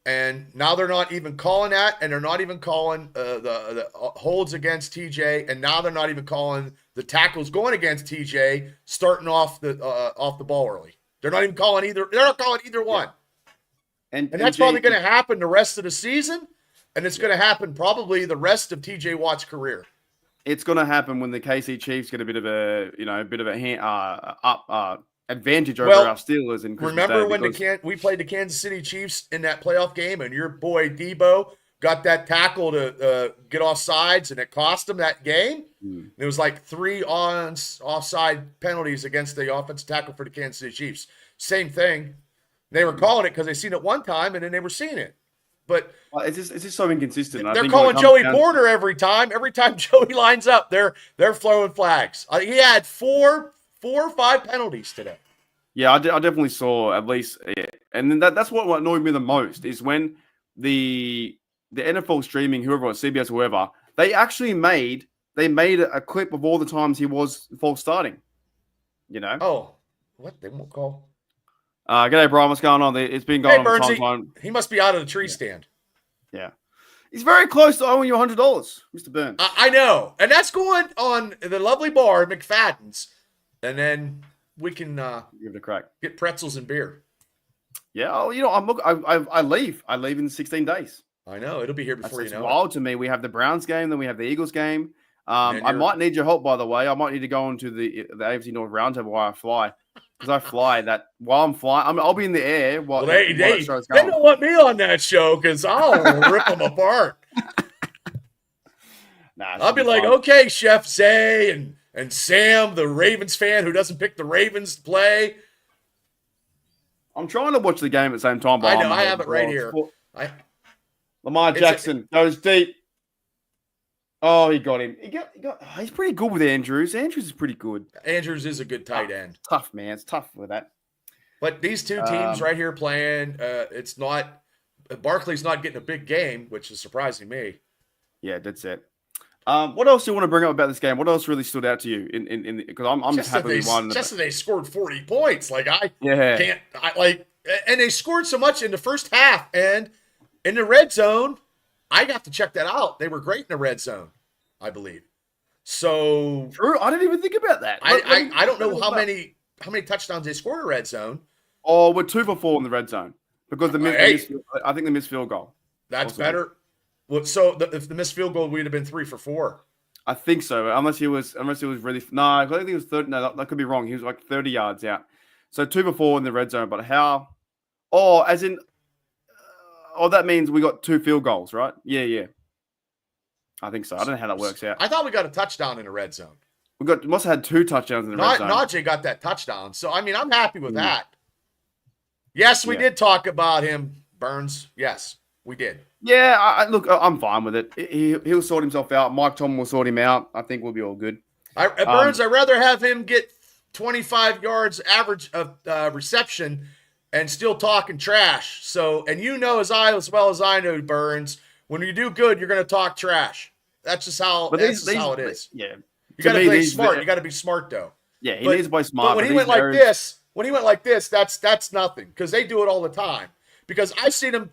And now they're not even calling that, and they're not even calling the holds against TJ, and now they're not even calling the tackles going against TJ, starting off the ball early. They're not even calling either. They're not calling either one. And that's probably going to happen the rest of the season, and it's going to happen probably the rest of TJ Watt's career. It's going to happen when the KC Chiefs get a bit of a advantage over our Steelers. And remember when we played the Kansas City Chiefs in that playoff game, and your boy Debo got that tackle to get off sides, and it cost him that game? And it was like 3 offside penalties against the offensive tackle for the Kansas City Chiefs. Same thing. They were calling it because they seen it one time, and then they were seeing it. But it's just so inconsistent. They're calling Joey Porter every time. Every time Joey lines up, they're throwing flags. He had 4 or 5 penalties today. Yeah, I definitely saw at least, and then that's what annoyed me the most is when the NFL streaming, whoever it was, CBS, whoever, they actually made a clip of all the times he was false starting. You know? Oh, what? They won't call. G'day, Brian. What's going on? It's been going on for time. He must be out of the tree stand. Yeah. He's very close to owing you $100, Mr. Burns. I know. And that's going on the lovely bar at McFadden's. And then we can give it a crack. Get pretzels and beer. Yeah. Oh, I leave. I leave in 16 days. I know. It'll be here before you know it. It's wild to me. We have the Browns game, then we have the Eagles game. I might need your help, by the way. I might need to go into the AFC North Roundtable while I fly. Because I fly while I'm flying. I'll be in the air while they don't want me on that show because I'll rip them apart. I'll be like, okay, Chef Zay and Sam, the Ravens fan who doesn't pick the Ravens to play. I'm trying to watch the game at the same time. But I know. I have it right here. Lamar Jackson goes deep. Oh, he got him. He's pretty good with Andrews. Andrews is pretty good. Andrews is a good tight end. Tough, man. It's tough with that. But these two teams right here playing, it's not – Barkley's not getting a big game, which is surprising me. Yeah, that's it. What else do you want to bring up about this game? What else really stood out to you? Because I'm just happy we won. Just that they scored 40 points. And they scored so much in the first half. And in the red zone – I have to check that out. They were great in the red zone, I believe. So true. I didn't even think about that. I don't know how many touchdowns they scored in the red zone. Oh, we're 2 for 4 in the red zone because I think the missed field goal. That's better. Well, so if the missed field goal, we'd have been 3 for 4. I think so, unless he was really. No, I think he was 30. No, that could be wrong. He was like 30 yards out. So 2 for 4 in the red zone. But how? Oh, as in. Oh, that means we got 2 field goals, right? Yeah. I think so. I don't know how that works out. I thought we got a touchdown in the red zone. Must have had 2 touchdowns in the red zone. Najee got that touchdown. So, I mean, I'm happy with that. Yes, we did talk about him, Burns. Yes, we did. Yeah, look, I'm fine with it. He'll sort himself out. Mike Tomlin will sort him out. I think we'll be all good. Burns, I'd rather have him get 25 yards average of reception and still talking trash. So, and you know as well as I know, Burns, when you do good, you're going to talk trash. That's just how it is. Yeah. You got to play smart. You got to be smart, though. Yeah, he needs to play smart. But when he went like this, that's nothing because they do it all the time. Because I've seen them,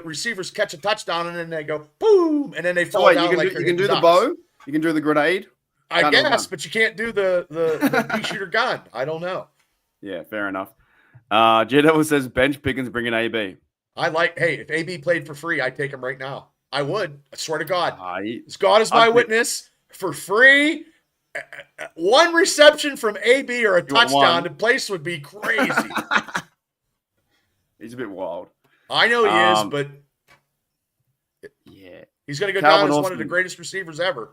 receivers catch a touchdown and then they go boom, and then they fall down. You can do the bow. You can do the grenade. I guess, but you can't do the pea shooter gun. I don't know. Yeah, fair enough. J-Devil says bench Pickens bringing AB. If AB played for free, I'd take him right now. I would. I swear to God. God is my witness. For free, 1 reception from AB or a touchdown, the place would be crazy. He's a bit wild. I know he is, but yeah, he's going to go down as one of the greatest receivers ever.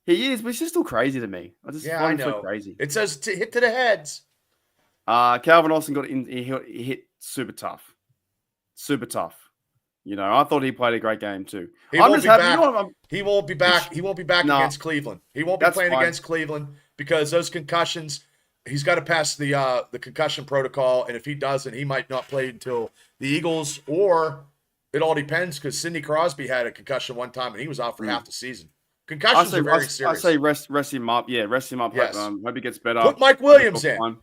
He is, but it's just still crazy to me. I know. So crazy. It says to hit to the heads. Calvin Austin got in. He hit super tough. I thought he played a great game too. He won't be back. He won't be back. He won't be back against Cleveland. He won't be playing against Cleveland because those concussions. He's got to pass the concussion protocol, and if he doesn't, he might not play until the Eagles. Or it all depends because Sidney Crosby had a concussion one time, and he was out for half the season. Concussions are very serious. I say rest him up. Yeah, rest him up. Yes. Hope he gets better. Put Mike Williams in.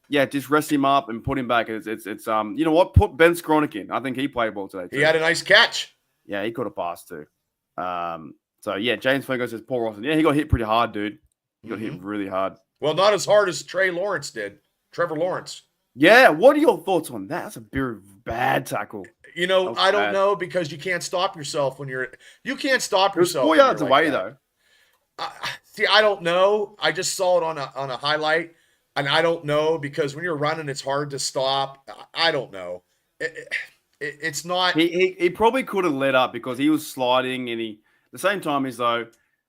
Yeah, just rest him up and put him back. It's you know what? Put Ben Skronik in. I think he played well today too. He had a nice catch. Yeah, he could have passed too. So yeah, James Fingo says Paul Ross. Yeah, he got hit pretty hard, dude. He got hit really hard. Well, not as hard as Trevor Lawrence. Yeah, what are your thoughts on that? That's a very bad tackle. You know, I don't know because you can't stop yourself when you can't stop yourself. It was 4 yards away though. See, I don't know. I just saw it on a highlight, and I don't know because when you're running, it's hard to stop. I don't know. It's not. He probably could have let up because he was sliding, and at the same time is though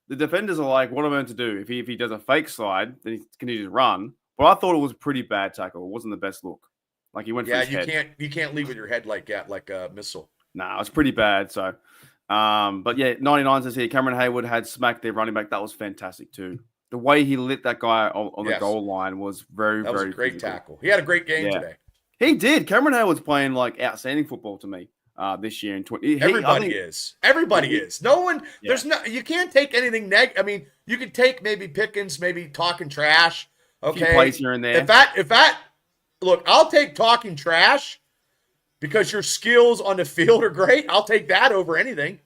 the defenders are like, what am I meant to do if he does a fake slide? Then he can just run. But I thought it was a pretty bad tackle. It wasn't the best look. Like he went for his head. You can't leave with your head like that, like a missile. Nah, it was pretty bad. So, but yeah, 99 says here, Cameron Hayward had smacked their running back. That was fantastic too. The way he lit that guy on the goal line was very, that was very a great physical. tackle. He had a great game today. He did. Cameron Hayward's playing like outstanding football to me this year. Everybody is. No one. Yeah. There's no. You can't take anything negative. I mean, you could take maybe Pickens, maybe talking trash. Okay, a few plays here and there. If that. Look, I'll take talking trash because your skills on the field are great. I'll take that over anything.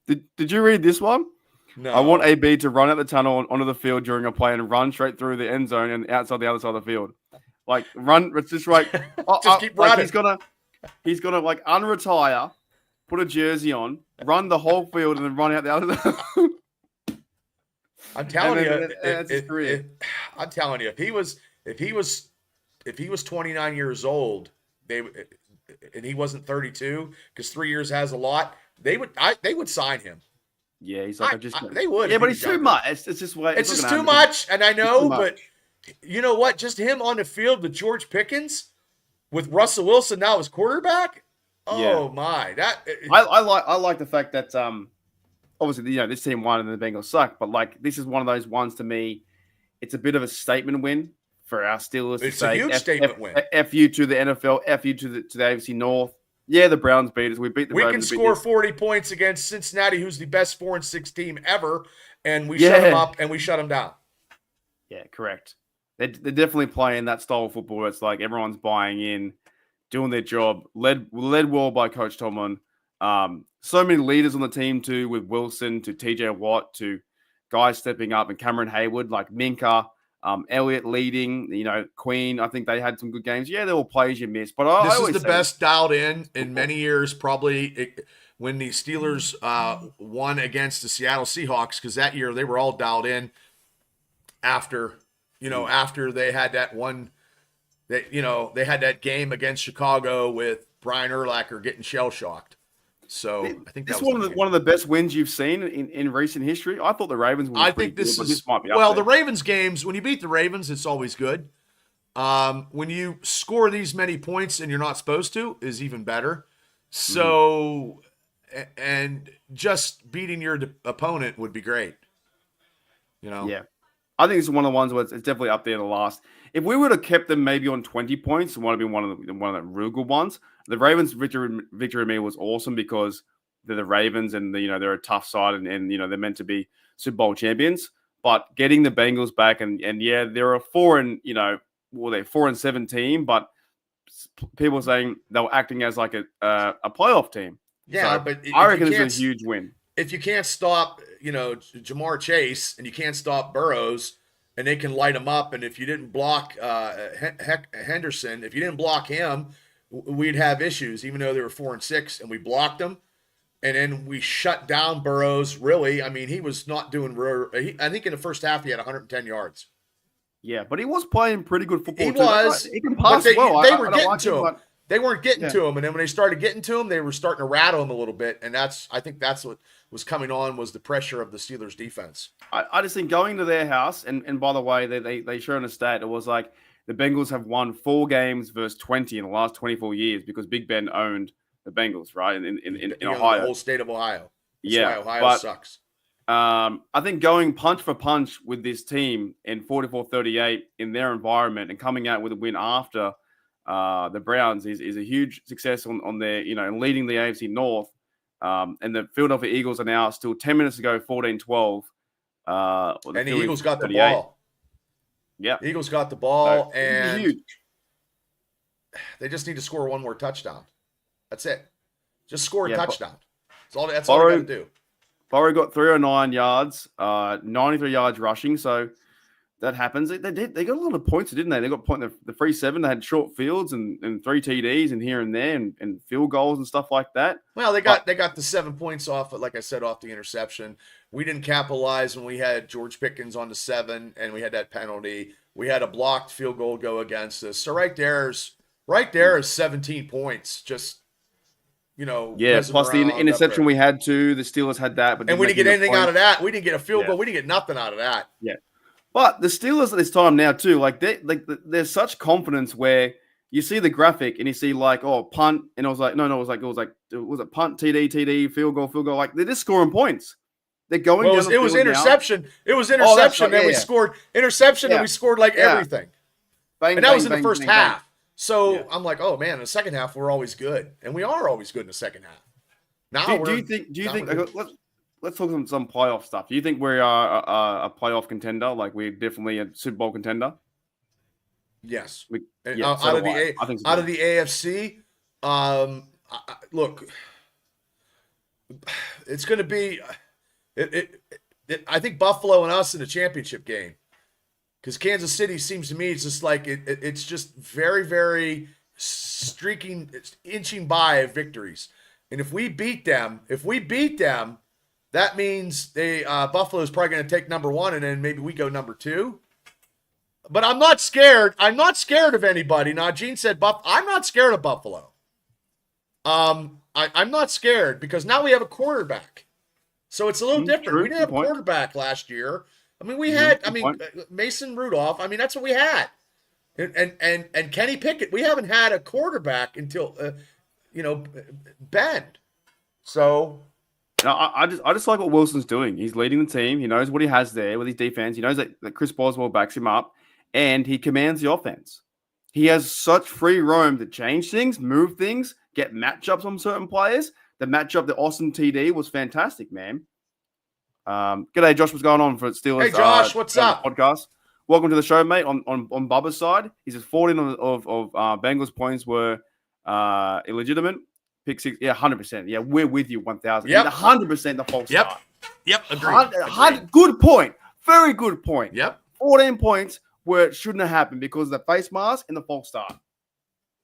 Did you read this one? No. I want AB to run out the tunnel onto the field during a play and run straight through the end zone and outside the other side of the field. Like run, it's just like just keep running. He's gonna like unretire, put a jersey on, run the whole field, and then run out the other side. I'm telling you, I'm telling you, if he was 29 years old, and he wasn't 32, because 3 years has a lot, they would sign him. Yeah, he's like, they would. Yeah, but it's too much. It's just way. It's just too much, and I know, but you know what? Just him on the field with George Pickens, with Russell Wilson now as quarterback. Oh my! I like the fact that obviously this team won and the Bengals suck, but like this is one of those ones to me. It's a bit of a statement win for our Steelers to say, a huge statement win. F you to the NFL, F you to the AFC North. Yeah, the Browns beat us. We beat the Ravens. We can score 40 points against Cincinnati, who's the best 4-6 team ever, and we shut them up and we shut them down. Yeah, correct. They're definitely playing that style of football. It's like everyone's buying in, doing their job. Led well by Coach Tomlin. So many leaders on the team too, with Wilson to TJ Watt to guys stepping up and Cameron Hayward, like Minka. Elliott leading, Queen. I think they had some good games. Yeah, there were plays you missed, but this is the best dialed in many years. Probably when the Steelers won against the Seattle Seahawks, because that year they were all dialed in. After they had that one, they had that game against Chicago with Brian Urlacher getting shell shocked. So I think that's one of the best wins you've seen in recent history. I thought the Ravens were. This might be up there. The Ravens games. When you beat the Ravens, it's always good. When you score these many points and you're not supposed to, is even better. So, and just beating your opponent would be great. Yeah, I think it's one of the ones where it's definitely up there. The last. If we would have kept them maybe on 20 points, it would have been one of the real good ones. The Ravens victory to me was awesome because they're the Ravens and they're a tough side and they're meant to be Super Bowl champions. But getting the Bengals back and yeah, they're a 4-7 team, but people are saying they were acting as like a playoff team. Yeah, so but I reckon it's a huge win. If you can't stop, Jamar Chase and you can't stop Burrows and they can light them up, and if you didn't block Henderson, if you didn't block him, we'd have issues, even though they were 4-6 and we blocked them. And then we shut down Burrows. Really, I mean, he was not doing. I think in the first half he had 110 yards. Yeah, but he was playing pretty good football. He was. He can pass well. They were getting to him. They weren't getting to him, and then when they started getting to him, they were starting to rattle him a little bit. And I think that's what was coming on was the pressure of the Steelers' defense. I just think going to their house, and by the way, they showed a stat. It was like the Bengals have won 4 games versus 20 in the last 24 years because Big Ben owned the Bengals, right? In Ohio. The whole state of Ohio. That's why Ohio sucks. I think going punch for punch with this team in 44-38 in their environment and coming out with a win after the Browns is a huge success on their, and leading the AFC North. And the Philadelphia Eagles are now still 10 minutes ago, 14-12. And the Eagles got the ball. Yeah. Eagles got the ball, So, it'd be and huge. they just need to score one more touchdown. That's it. Just score a Yeah, touchdown. That's all they got to do. Burrow got 309 yards, 93 yards rushing. So that happens. They got a lot of points, didn't they? They got point the 3-7. They had short fields and 3 TDs and here and there and field goals and stuff like that. Well, they got the 7 points off, like I said, off the interception. We didn't capitalize when we had George Pickens on the 7 and we had that penalty. We had a blocked field goal go against us. So right there is 17 points. Just Plus the interception we had too. The Steelers had that, but we didn't get anything out of that. We didn't get a field goal. We didn't get nothing out of that. Yeah. But the Steelers at this time now too, there's such confidence where you see the graphic and you see punt, and I was like, was it punt, TD, field goal, like they're just scoring points. They're going. Well, it was interception. Now. It was interception. Right. We scored interception, and we scored everything. Bang, and that was in the first half. Bang. So I'm like, oh man, in the second half we're always good, and we are always good in the second half. Now, do you think? Let's talk some playoff stuff. Do you think we are a playoff contender? Like we're definitely a Super Bowl contender? Yes. Out of the AFC, look, it's going to be. I think Buffalo and us in the championship game, because Kansas City seems to me it's just like it's just very, very streaking, it's inching by victories. And if we beat them, that means Buffalo is probably going to take number 1, and then maybe we go number 2. But I'm not scared. I'm not scared of anybody. Now, Gene said I'm not scared of Buffalo. I'm not scared because now we have a quarterback. So it's a little different. True. We didn't have a quarterback last year. I mean, we had. Mason Rudolph. I mean, that's what we had. And Kenny Pickett. We haven't had a quarterback until Ben. So. I just like what Wilson's doing. He's leading the team. He knows what he has there with his defense. He knows that Chris Boswell backs him up, and he commands the offense. He has such free roam to change things, move things, get matchups on certain players. The matchup, the Austin TD was fantastic, man. G'day, Josh. What's going on for Steelers? Hey, Josh. What's up? Podcast. Welcome to the show, mate. On Bubba's side, he says 14 of Bengals points were illegitimate. Pick 6, 100%. Yeah, we're with you, 1,000. Yep. 100% the false start. Yep, agreed. Good point. Very good point. Yep. 14 points where it shouldn't have happened because of the face mask and the false start.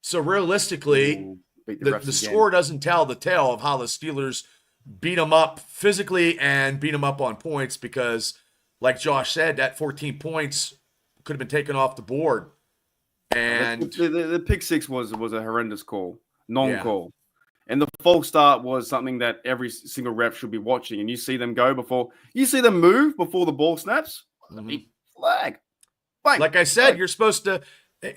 So realistically, the score doesn't tell the tale of how the Steelers beat them up physically and beat them up on points because, like Josh said, that 14 points could have been taken off the board. And the pick 6 was a horrendous call, non-call. Yeah. And the false start was something that every single ref should be watching. And you see them move before the ball snaps. Flag. Bang. Like I said, you're supposed to,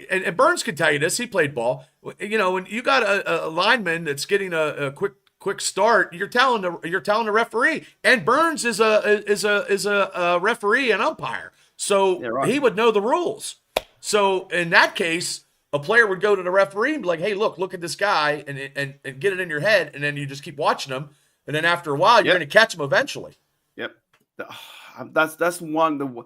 and Burns can tell you this. He played ball. When you got a lineman that's getting a quick start, you're telling the referee. And Burns is a referee and umpire, so he would know the rules. So in that case, a player would go to the referee and be like, "Hey, look at this guy," and get it in your head, and then you just keep watching him, and then after a while, you're going to catch him eventually. Yep, that's one. The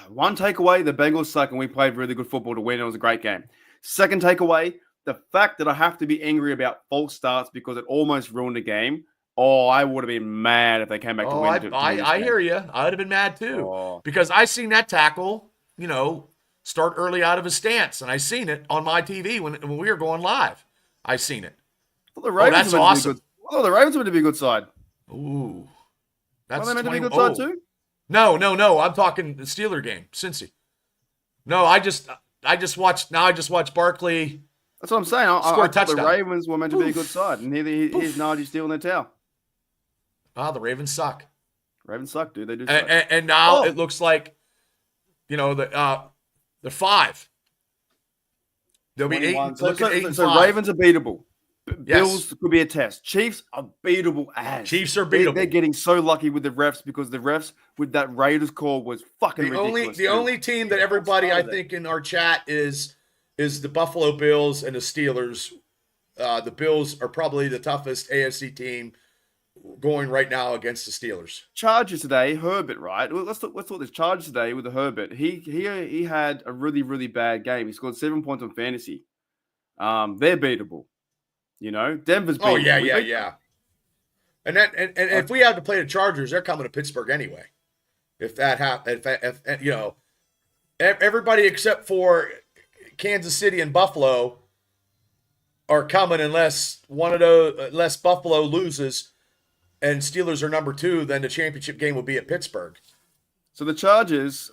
one takeaway: the Bengals suck, and we played really good football to win. It was a great game. Second takeaway: the fact that I have to be angry about false starts because it almost ruined the game. Oh, I would have been mad if they came back to win. I hear you. I would have been mad too because I seen that tackle, start early out of his stance, and I seen it on my TV when we were going live. I seen it. Well, the Ravens that's awesome. The Ravens are meant to be a good side. Ooh, that's meant to be a good side too. No. I'm talking the Steeler game, Cincy. No, I just watched. Now I just watched Barkley. That's what I'm saying. I thought the Ravens were meant to be a good side, and here's Najee stealing their towel. The Ravens suck. Ravens suck, dude. They do. And now it looks like, they're 5. They'll be 8. So Ravens are beatable. Bills could be a test. Chiefs are beatable as. Chiefs are beatable. They're getting so lucky with the refs because the refs with that Raiders call was fucking ridiculous. The only team that everybody I think in our chat is the Buffalo Bills and the Steelers. The Bills are probably the toughest AFC team. going right now against the Steelers. Chargers today, Herbert, right? Well, let's talk this Chargers today with the Herbert. He had a really, really bad game. He scored 7 points on fantasy. They're beatable. Denver's beatable. Oh, yeah. And if we have to play the Chargers, they're coming to Pittsburgh anyway. If that happens, if everybody except for Kansas City and Buffalo are coming unless Buffalo loses and Steelers are number 2, then the championship game will be at Pittsburgh. So the Chargers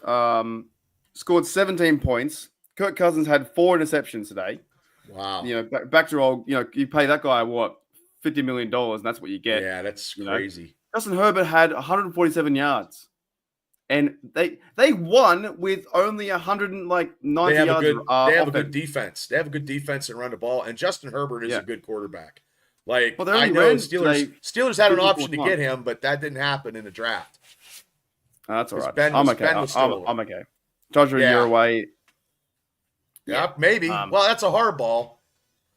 scored 17 points. Kirk Cousins had 4 interceptions today. Wow. Back to old, you pay that guy what? $50 million, and that's what you get. Yeah, that's crazy. Justin Herbert had 147 yards. And they won with only 190 yards. They have a good defense. They have a good defense and run the ball. And Justin Herbert is a good quarterback. I know Steelers had an option to get him, but that didn't happen in the draft. That's all right. I'm okay. Charger, you're away. Yeah, maybe. Well, that's a hard ball.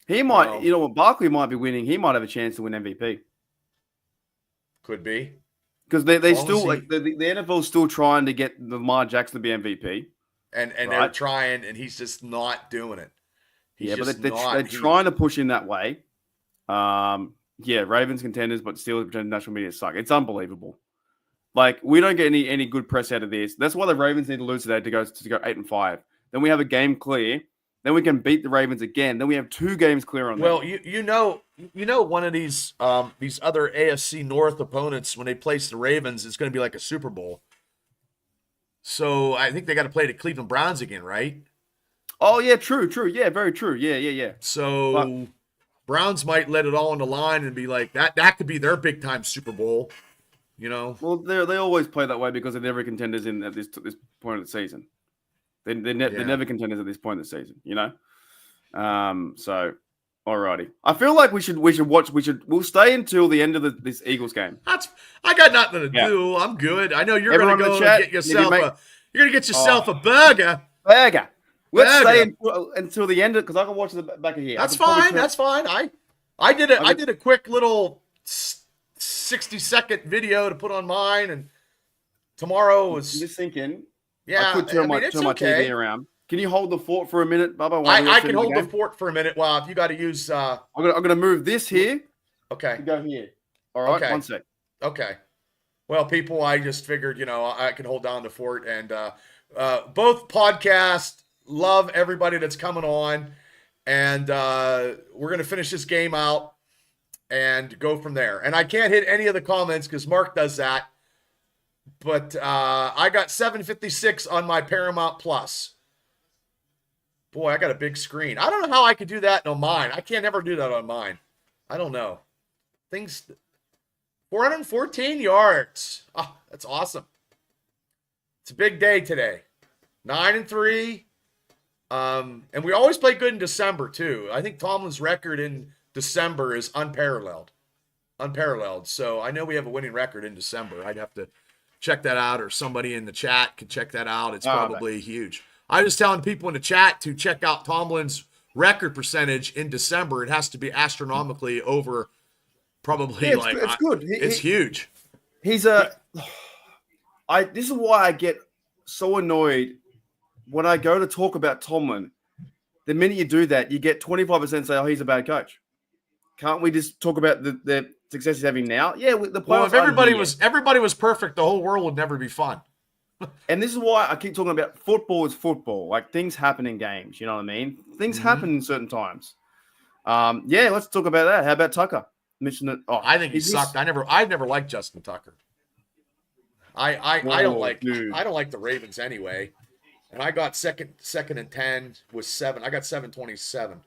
He might, Barkley might be winning. He might have a chance to win MVP. Could be. Because they still the NFL's still trying to get Lamar Jackson to be MVP, and they're trying, and he's just not doing it. But they're trying to push in that way. Ravens contenders, but Steelers national media suck. It's unbelievable. We don't get any good press out of this. That's why the Ravens need to lose today to go 8-5. Then we have a game clear. Then we can beat the Ravens again. Then we have 2 games clear on them. Well, one of these other AFC North opponents, when they place the Ravens, it's going to be like a Super Bowl. So I think they got to play the Cleveland Browns again, right? Oh yeah, true. Yeah, very true. Yeah. So Browns might let it all on the line and be like that could be their big time Super Bowl. Well, they always play that way because they're never contenders at this point of the season. They're never contenders at this point of the season, So, alrighty. I feel like we'll stay until the end of this Eagles game. I got nothing to do. I'm good. I know you're going to go get yourself a burger. Burger. Let's stay until the end because I can watch the back of here. That's fine. That's fine. I did a quick little 60-second video to put on mine, and tomorrow was just thinking. Yeah, I could turn my TV around. Can you hold the fort for a minute, Bubba? I can hold the fort for a minute. Well, if you got to use, I'm gonna move this here. Okay. To go here. All right. Okay. 1 sec. Okay. Well, people, I just figured, I can hold down the fort, and both podcasts love everybody that's coming on, and we're gonna finish this game out and go from there. And I can't hit any of the comments because Mark does that. But I got 756 on my Paramount Plus. Boy, I got a big screen. I don't know how I could do that on mine. I can't ever do that on mine. I don't know. 414 yards. Oh, that's awesome. It's a big day today. 9-3. And we always play good in December, too. I think Tomlin's record in December is unparalleled. So I know we have a winning record in December. I'd have to check that out, or somebody in the chat could check that out. It's probably huge. I was telling people in the chat to check out Tomlin's record percentage in December. It has to be astronomically over probably it's good. It's huge. This is why I get so annoyed when I go to talk about Tomlin. The minute you do that, you get 25% say, "Oh, he's a bad coach." Can't we just talk about the success he's having now? Yeah, the players. Well, if everybody was perfect, the whole world would never be fun. And this is why I keep talking about football is football. Like, things happen in games. You know what I mean? Things happen in certain times. Let's talk about that. How about Tucker? I think he sucked. I've never liked Justin Tucker. I don't like the Ravens anyway. And I got second and 10 with 7. I got 727.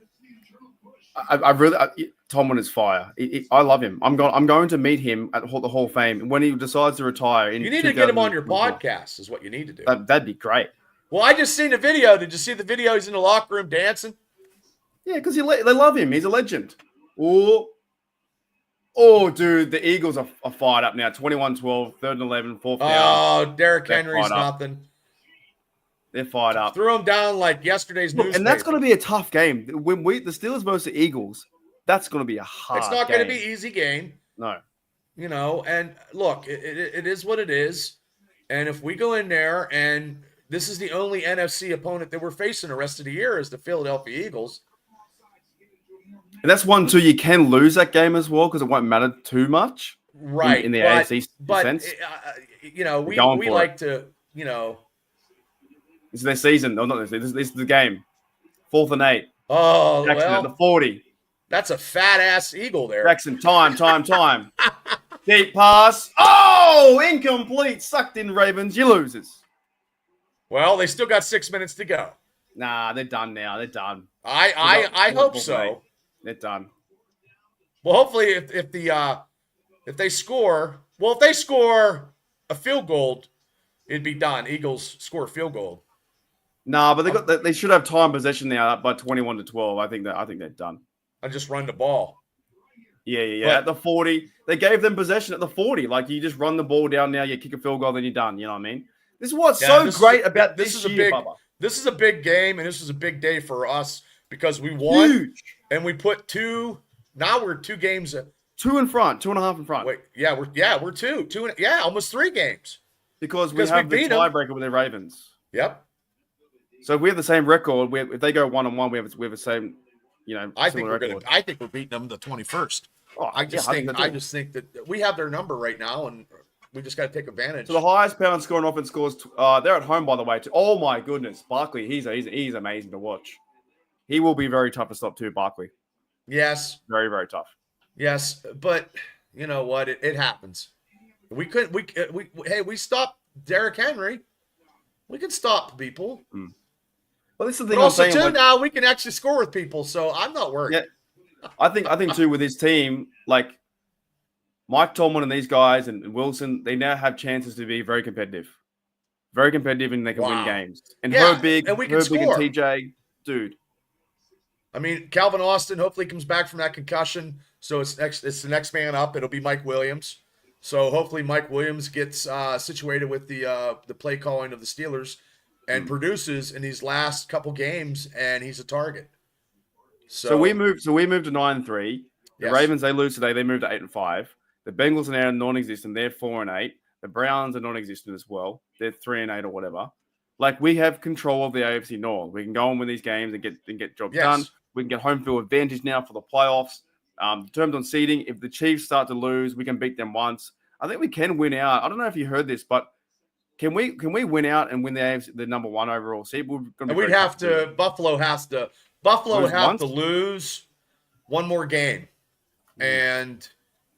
Tomlin is fire. I love him. I'm going to meet him at the Hall of Fame when he decides to retire. You need to get him on your podcast. Is what you need to do. That'd be great. Well, I just seen the video. Did you see the video? He's in the locker room dancing. Yeah, because they love him. He's a legend. Oh, dude, the Eagles are fired up now. 21-12, 3rd and 11, 4th down. Oh, Derrick Henry's nothing. They're fired up. Threw them down like yesterday's newspaper. And that's going to be a tough game. When the Steelers versus the Eagles, that's going to be a hard game. It's not going to be an easy game. No. and look, it is what it is. And if we go in there and this is the only NFC opponent that we're facing the rest of the year is the Philadelphia Eagles. And that's one, too. You can lose that game as well because it won't matter too much. Right. In the AFC sense. We like to, This is their season. No, not this. This is the game. 4th and 8. Oh, Jackson at the 40. That's a fat-ass Eagle there. Jackson, time. Deep pass. Oh, incomplete. Sucked in, Ravens. You losers. Well, they still got 6 minutes to go. Nah, they're done now. They're done. I hope so. They're done. Well, hopefully, if they score a field goal, it'd be done. Eagles score a field goal. Nah, but they should have time possession now up by 21-12. I think they're done. I just run the ball. Yeah. But at the 40, they gave them possession at the 40. Like you just run the ball down now, you kick a field goal, then you're done. You know what I mean? This is what's great about this year, Bubba. This is a big game, and this is a big day for us because we won. Huge. And we put two. Now we're 2 games. 2 in front, 2.5 in front. Wait, we're 2, almost 3 games. Because we have the tiebreaker with the Ravens. Yep. So if we have the same record, if they go 1-1, we have the same, I think we're beating them the 21st. Oh, I just think that we have their number right now, and we just got to take advantage. So the highest pound scoring offense scores. They're at home, by the way. Oh my goodness, Barkley. He's amazing to watch. He will be very tough to stop too, Barkley. Yes. Very, very tough. Yes, but you know what? It happens. We stopped Derrick Henry. We can stop people. Mm. Well, this is the thing but also, I'm saying. Now we can actually score with people, so I'm not worried. Yeah, I think too with his team, like Mike Tomlin and these guys and Wilson, they now have chances to be very competitive, and they can win games. And Herbig and TJ, dude. I mean, Calvin Austin hopefully comes back from that concussion, so it's the next man up. It'll be Mike Williams. So hopefully Mike Williams gets situated with the play calling of the Steelers and produces in these last couple games, and he's a target. So we moved to 9-3. The Ravens, they lose today. They moved to 8-5. The Bengals are now non-existent. They're 4-8. The Browns are non-existent as well. They're 3-8 or whatever. Like we have control of the AFC North. We can go on with these games and get jobs done. We can get home field advantage now for the playoffs. In terms on seeding, if the Chiefs start to lose, we can beat them once. I think we can win out. I don't know if you heard this, but can we win out and win the AFC, the number 1 overall seed? Buffalo has to lose one more game, and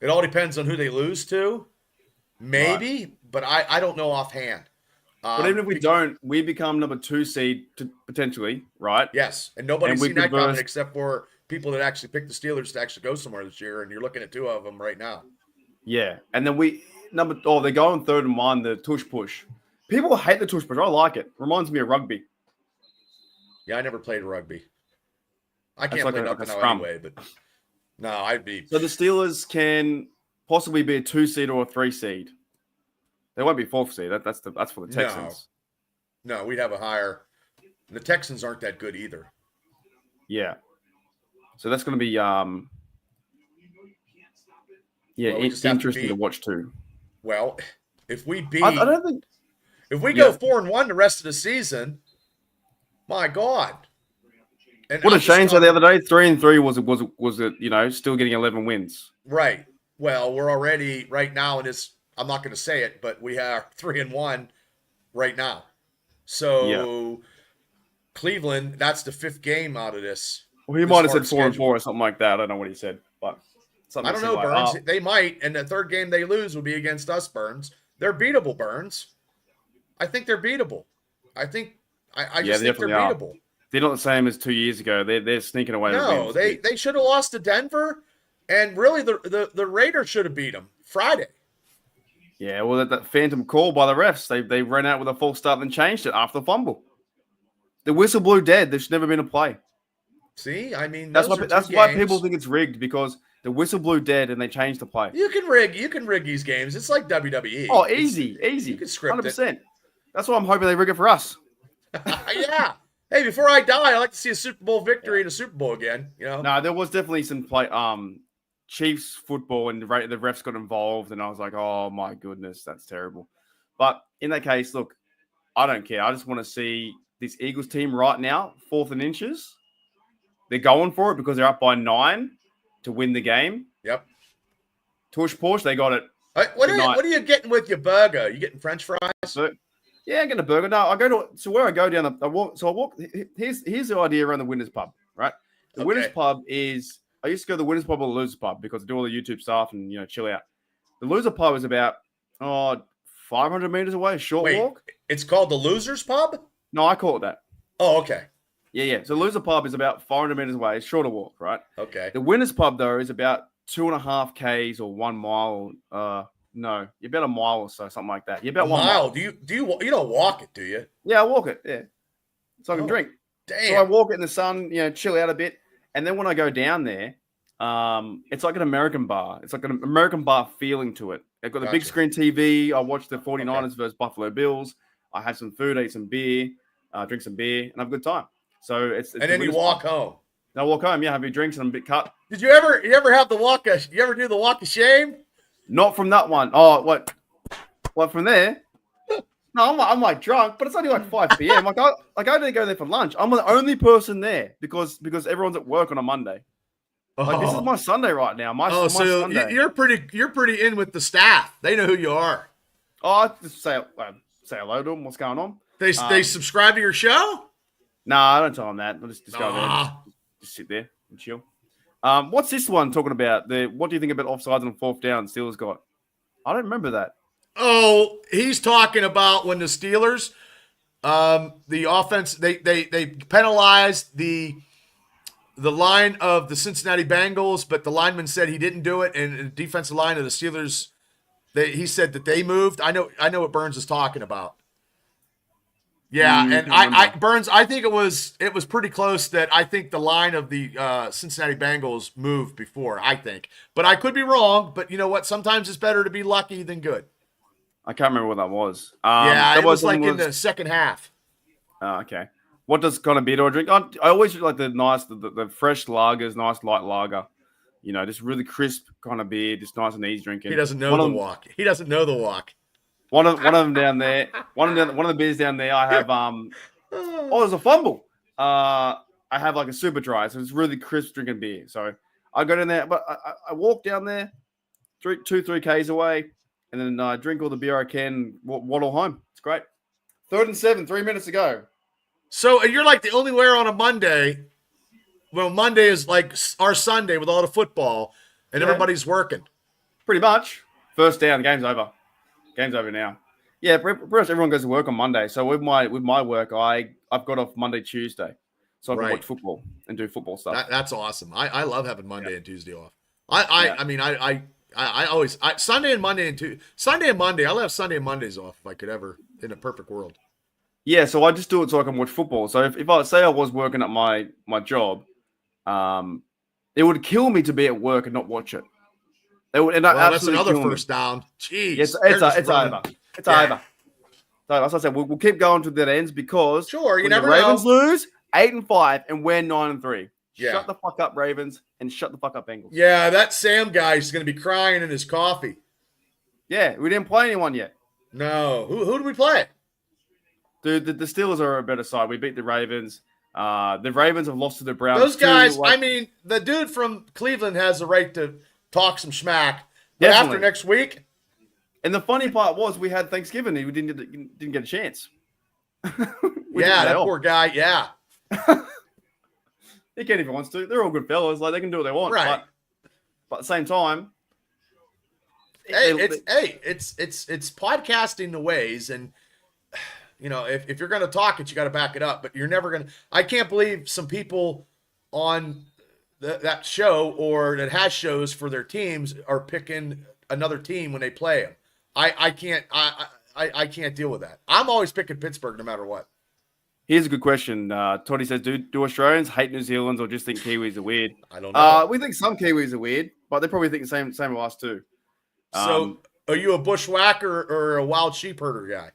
it all depends on who they lose to. Maybe, but I don't know offhand. But even if we don't, we become number 2 seed potentially, right? Yes, and nobody's seen that coming except for people that actually picked the Steelers to actually go somewhere this year, and you're looking at 2 of them right now. Yeah, and then they're going 3rd and 1, the tush push. People hate the tush push. I like it. Reminds me of rugby. Yeah, I never played rugby. I can't play nothing now anyway, but no, I'd be. So the Steelers can possibly be a 2 seed or a 3 seed. They won't be 4th seed. That's for the Texans. No, we'd have a higher. The Texans aren't that good either. Yeah. So that's going to be interesting to watch too. Well, if we beat, I don't think if we go 4-1 the rest of the season, my God. And what a shame! So the other day, 3-3 was still getting 11 wins. Right. Well, we're already right now in this. I'm not going to say it, but we are 3-1 right now. So Cleveland, that's the 5th game out of this. Well, he might have said 4-4 or something like that. I don't know what he said, but I don't know, Burns. They might, and the 3rd game they lose will be against us, Burns. They're beatable, Burns. I think they're beatable. I just think they're beatable. They're not the same as 2 years ago. They're sneaking away. No, they should have lost to Denver, and really the Raiders should have beat them Friday. Yeah, well, that phantom call by the refs, they ran out with a false start and changed it after the fumble. The whistle blew dead. There should never been a play. See, I mean, that's why people think it's rigged, because the whistle blew dead and they changed the play. You can rig these games. It's like WWE. Oh, easy. You can script 100%. it. That's why I'm hoping they rig it for us. Yeah. Hey, before I die, I'd like to see a Super Bowl victory in a Super Bowl again. You know? No, there was definitely some Chiefs football and the refs got involved, and I was like, oh my goodness, that's terrible. But in that case, look, I don't care. I just want to see this Eagles team right now, 4th and inches. They're going for it because they're up by 9 to win the game. Yep. Tush Porsche, they got it. What are you getting with your burger? You getting French fries? Yeah, I'm getting a burger. No, where I go down. I walk. Here's the idea around the Winners Pub, right? The Winners Pub is. I used to go to the Winners Pub or the Losers Pub because I do all the YouTube stuff and chill out. The Loser Pub is about 500 meters away, short walk. It's called the Losers Pub? No, I call it that. Oh, okay. Yeah. So Loser Pub is about 500 meters away, shorter walk, right? Okay. The Winners Pub though is about 2.5 k's or 1 mile. No, you're about a mile or so, something like that. You're about 1 mile. Do you don't walk it, do you? Yeah, I walk it. Yeah, so I can drink. Damn. So I walk it in the sun, chill out a bit, and then when I go down there, it's like an American bar. It's like an American bar feeling to it. They've got the big screen TV. I watch the 49ers versus Buffalo Bills. I have some food, eat some beer, drink some beer, and have a good time. So it's and then you walk home. And I walk home. Yeah, have your drinks and I'm a bit cut. Did you ever have the walk? You ever do the walk of shame? Not from that one. Oh, what? What from there? No, I'm like drunk, but it's only like 5 p.m. Like I didn't go there for lunch. I'm the only person there because everyone's at work on a Monday. Like this is my Sunday right now. My Sunday. You're pretty in with the staff. They know who you are. Oh, I just say hello to them. What's going on? They subscribe to your show? Nah, I don't tell them that. I'll just go there, just sit there and chill. What's this one talking about? What do you think about offsides on 4th down? Steelers got. I don't remember that. Oh, he's talking about when the Steelers, the offense, they penalized the line of the Cincinnati Bengals, but the lineman said he didn't do it, and the defensive line of the Steelers, he said that they moved. I know what Burns is talking about. Yeah, and Burns, I think it was pretty close that I think the line of the Cincinnati Bengals moved before, I think. But I could be wrong, but you know what? Sometimes it's better to be lucky than good. I can't remember what that was. It was like in the second half. Okay. What does kind of beer do I drink? I always like the fresh lagers, nice light lager. Just really crisp kind of beer, just nice and easy drinking. He doesn't know the walk. He doesn't know the walk. One of them down there. One of the beers down there. I have there's a fumble. I have like a super dry, so it's really crisp drinking beer. So I go down there, but I walk down there, 2-3 k's away, and then I drink all the beer I can, waddle home. It's great. 3rd and 7, 3 minutes to go. So you're like the only wear on a Monday. Well, Monday is like our Sunday with all the football, and everybody's working. Pretty much. First down, game's over. Game's over now. Yeah, pretty much everyone goes to work on Monday. So with my work, I've got off Monday, Tuesday, so I can watch football and do football stuff. That's awesome. I love having Monday and Tuesday off. I always Sunday and Monday I'll have Sunday and Mondays off if I could ever in a perfect world. Yeah, so I just do it so I can watch football. So if I say I was working at my job, it would kill me to be at work and not watch it. That's another first down. Jeez, it's over. It's over. So as I said, we'll keep going to that ends because you never the Ravens lose 8-5 and we're 9-3. Yeah. Shut the fuck up, Ravens, and shut the fuck up, Bengals. Yeah, that Sam guy is going to be crying in his coffee. Yeah, we didn't play anyone yet. No, who did we play? Dude, the Steelers are a better side. We beat the Ravens. The Ravens have lost to the Browns. Those guys, the dude from Cleveland has the right to talk some schmack. But after next week. And the funny part was we had Thanksgiving and we didn't get a chance. That poor guy, yeah. He can't if he wants to. They're all good fellas. Like, they can do what they want. Right. But at the same time. It's podcasting the ways. And, if you're going to talk it, you got to back it up. But you're never going to. I can't believe some people on that show or that has shows for their teams are picking another team when they play them. I can't deal with that. I'm always picking Pittsburgh no matter what. Here's a good question. Toddy says, do Australians hate New Zealanders or just think Kiwis are weird? I don't know. We think some Kiwis are weird, but they probably think the same of us too. So are you a bushwhacker or a wild sheep herder guy?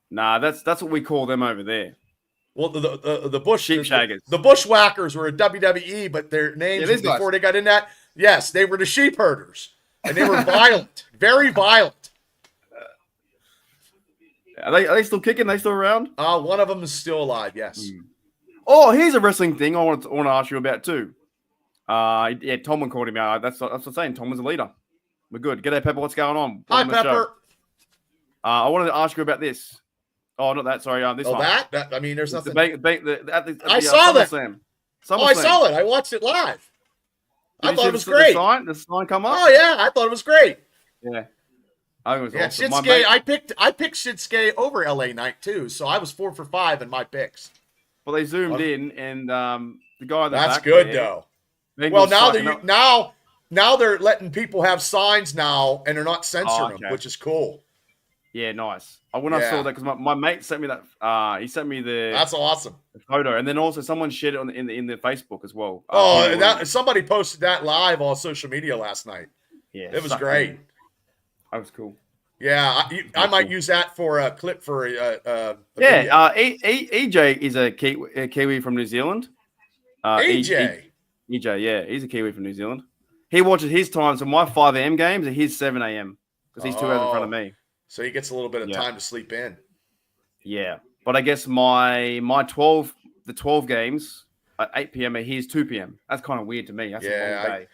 Nah, that's what we call them over there. Well, the bush sheep shaggers. The bushwhackers were a WWE, but their names before they got in that. Yes, they were the sheep herders, and they were violent, very violent. Are they still kicking? Are they still around? One of them is still alive. Yes. Oh, here's a wrestling thing I want to ask you about too. Yeah, Tomlin called him out. That's what I'm saying. Tomlin's a leader. We're good. G'day, Pepper. What's going on? Hi, Welcome to the show. Pepper. I wanted to ask you about this. Oh, not that. Sorry. This one. That? I mean, there's It's nothing. I saw that. SummerSlam. I saw it. I watched it live. Did I you thought see it was the great. sign come up? Oh yeah, I thought it was great. Yeah. I think it was Yeah, awesome. Shinsuke. I picked Shinsuke over LA Knight too, so I was 4 for 5 in my picks. Well, they zoomed in, and the guy That's good though. Well, now they're letting people have signs now, and they're not censoring them, which is cool. Yeah, nice. When I saw that, because my mate sent me that. He sent me That's awesome. the photo, and then also someone shared it in the Facebook as well. Somebody posted that live on social media last night. Yeah, it was great. That was cool. Yeah, I might use that for a clip for a yeah. EJ is a Kiwi from New Zealand. EJ, yeah, he's a Kiwi from New Zealand. He watches his time, so my 5 a.m. games are his 7 a.m. because he's 2 hours in front of me. So he gets a little bit of time to sleep in. Yeah, but I guess my 12 games at 8 p.m. are his 2 p.m. That's kind of weird to me. That's a long day.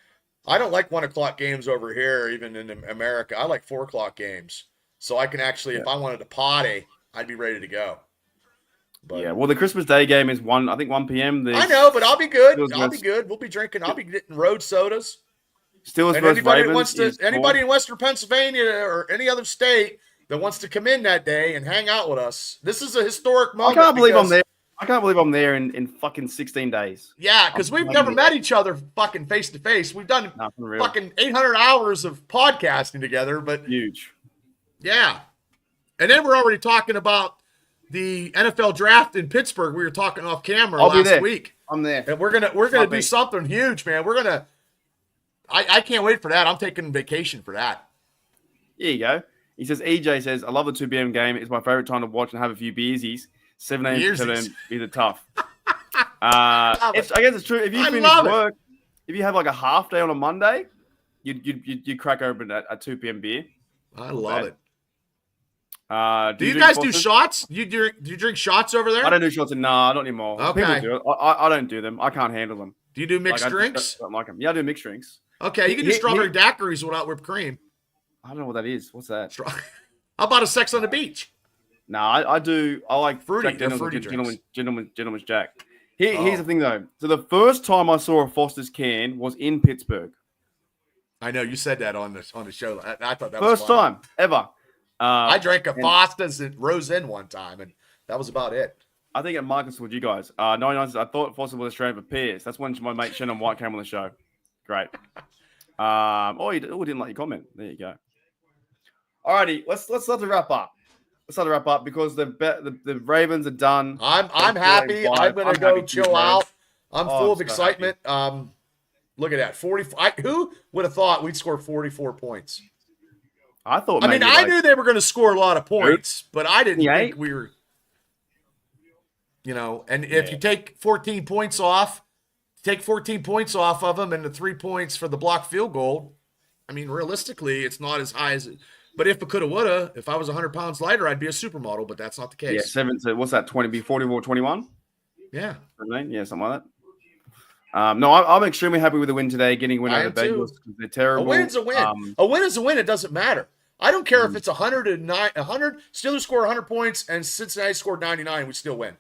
I don't like 1 o'clock games over here, even in America. I like 4 o'clock games, so I can actually, if I wanted to potty, I'd be ready to go. But, yeah, well, the Christmas Day game is 1 p.m. I know, but I'll be good. I'll be good. We'll be drinking. I'll be getting road sodas. Steelers and versus Ravens. Anybody in Western Pennsylvania or any other state that wants to come in that day and hang out with us, this is a historic moment. I can't believe I'm there. I can't believe I'm there in fucking 16 days. Yeah, because we've never met each other fucking face to face. We've done fucking 800 hours of podcasting together, but huge. Yeah. And then we're already talking about the NFL draft in Pittsburgh. We were talking off camera last week. I'm there. And we're gonna do something huge, man. I can't wait for that. I'm taking vacation for that. Here you go. He says, EJ says, I love the 2 p.m. game. It's my favorite time to watch and have a few beersies. 7 a.m. to 7 a.m. either tough. I guess it's true. If you finish work, if you have like a half day on a Monday, you crack open a 2 p.m. beer. I love it. Do you guys do shots? Do you drink shots over there? I don't do shots. Nah, not anymore. Okay. People do it. I don't do them. I can't handle them. Do you do mixed drinks? I don't like them. Yeah, I do mixed drinks. Okay, you can do strawberry daiquiris without whipped cream. I don't know what that is. What's that? How about a Sex on the Beach? No, I do. I like fruity. Gentleman's Jack. Here's the thing, though. So the first time I saw a Foster's can was in Pittsburgh. I know you said that on the show. I thought that first was time ever. I drank a Foster's at Rose Inn one time, and that was about it. I think at Marcus with you guys. 99 says, I thought Foster was Australian for peers. That's when my mate Shannon White came on the show. Great. He didn't like your comment. There you go. Alrighty, let's start to wrap up. Let's start to wrap up because the Ravens are done. I'm happy. I'm gonna go chill out. I'm full of excitement. Happy. Look at that. 45. Who would have thought we'd score 44 points? I thought. I knew they were going to score a lot of points, but I didn't think we were. And if you take 14 points off, of them and the 3 points for the blocked field goal, I mean, realistically, it's not as high as it. But if it coulda, woulda, if I was 100 pounds lighter, I'd be a supermodel, but that's not the case. Yeah, 7 to, what's that, 44, 21? Yeah. Yeah, something like that. No, I'm extremely happy with the win today, getting a win over the Bengals because they're terrible. A win's a win. A win is a win. It doesn't matter. I don't care if it's 100, Steelers score 100 points and Cincinnati scored 99, we still win.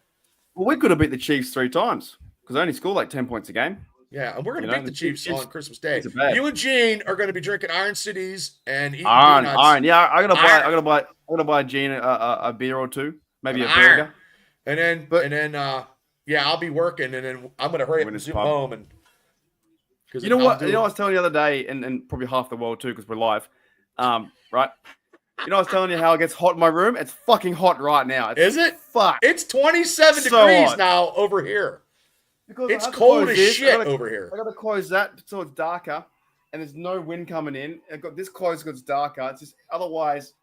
Well, we could have beat the Chiefs 3 times because they only score like 10 points a game. Yeah, and we're going to beat the Chiefs on Christmas Day. You and Gene are going to be drinking Iron Cities and eating donuts. Iron. Yeah, I'm gonna buy Gene a beer or two, maybe a burger. And then, I'll be working, and then I'm going to hurry up and zoom home. And you know what? I was telling you the other day, and probably half the world too, because we're live, right? I was telling you how it gets hot in my room. It's fucking hot right now. Is it? Fuck. It's 27 degrees now over here. Because it's cold as shit over here. I got to close that so it's darker, and there's no wind coming in. I've got this closed because it's darker. It's just otherwise.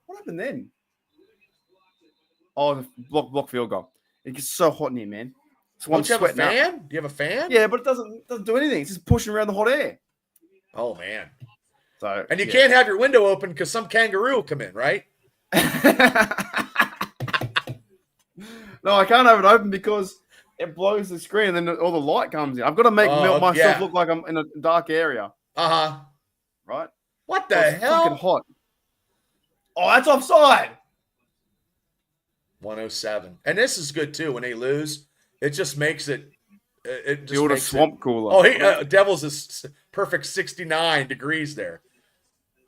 What happened then? Oh, the block field goal. It gets so hot in here, man. So I'm Don't you have a sweating up. fan? Do you have a fan? Yeah, but it doesn't do anything. It's just pushing around the hot air. Oh man. So And you can't have your window open because some kangaroo will come in, right? No, I can't have it open because it blows the screen and then all the light comes in. I've got to make myself look like I'm in a dark area. Uh-huh. Right? What the It's hell? fucking hot. Oh, that's offside. 107. And this is good too. When they lose, it just makes it. It just Build a makes swamp cooler. Oh, Devils is perfect 69 degrees there.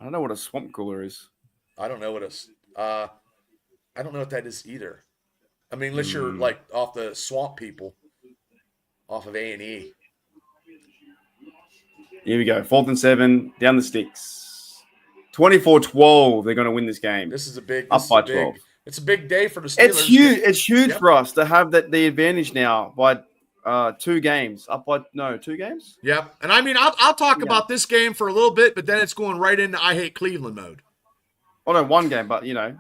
I don't know what a swamp cooler is. I don't know what I don't know what that is either. I mean, unless you're like off the swamp people, off of A&E. Here we go. 4th and 7, down the sticks. 24-12. They're going to win this game. This is a big. Up by 12. It's a big day for the Steelers. It's huge. It's huge for us to have the advantage now by 2 games. 2 games. Yep. And I mean, I'll talk about this game for a little bit, but then it's going right into I hate Cleveland mode. Oh no, 1 game, but you know.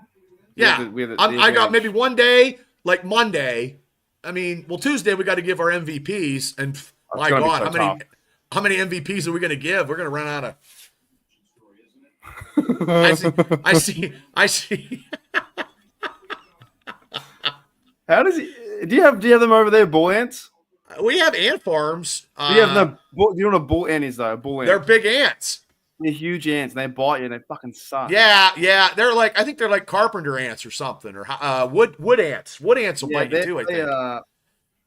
Yeah. I got maybe one day, like Monday. I mean, well, Tuesday we got to give our MVPs, and my God, how many MVPs are we going to give? We're going to run out of. I see. How does he? Do you have them over there, bull ants? We have ant farms. Do you have no? Do you know what a bull ant is though? A bull ant. They're big ants. They're huge ants, and they bite you, and they fucking suck. Yeah. I think they're like carpenter ants or something, or wood ants. Wood ants will bite you too. I think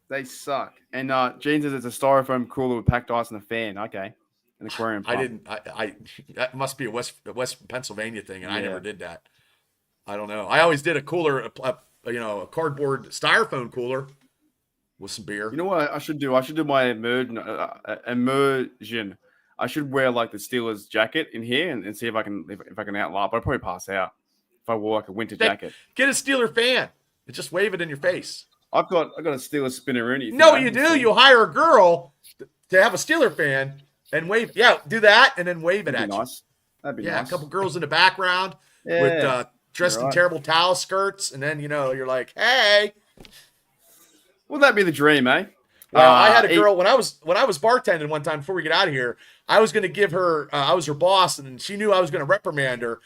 they suck. And Gene says it's a styrofoam cooler with packed ice and a fan. Okay, an aquarium. Pump. I that must be a West Pennsylvania thing, and I never did that. I don't know. I always did a cooler, a cardboard styrofoam cooler with some beer. You know what I should do? I should do my immersion. I should wear like the Steelers jacket in here and see if I can outlap. I'd probably pass out if I wore like a winter jacket. Get a Steeler fan and just wave it in your face. I've got a Steelers spinneroonie. No, you do. You hire a girl to have a Steeler fan and wave. Yeah, do that and then wave it at you. Nice. That'd be nice. A couple girls in the background with dressed in terrible towel skirts, and then you're like, hey. Wouldn't that be the dream, eh? Well, I had a girl when I was bartending one time before we get out of here. I was going to give her, I was her boss, and she knew I was going to reprimand her.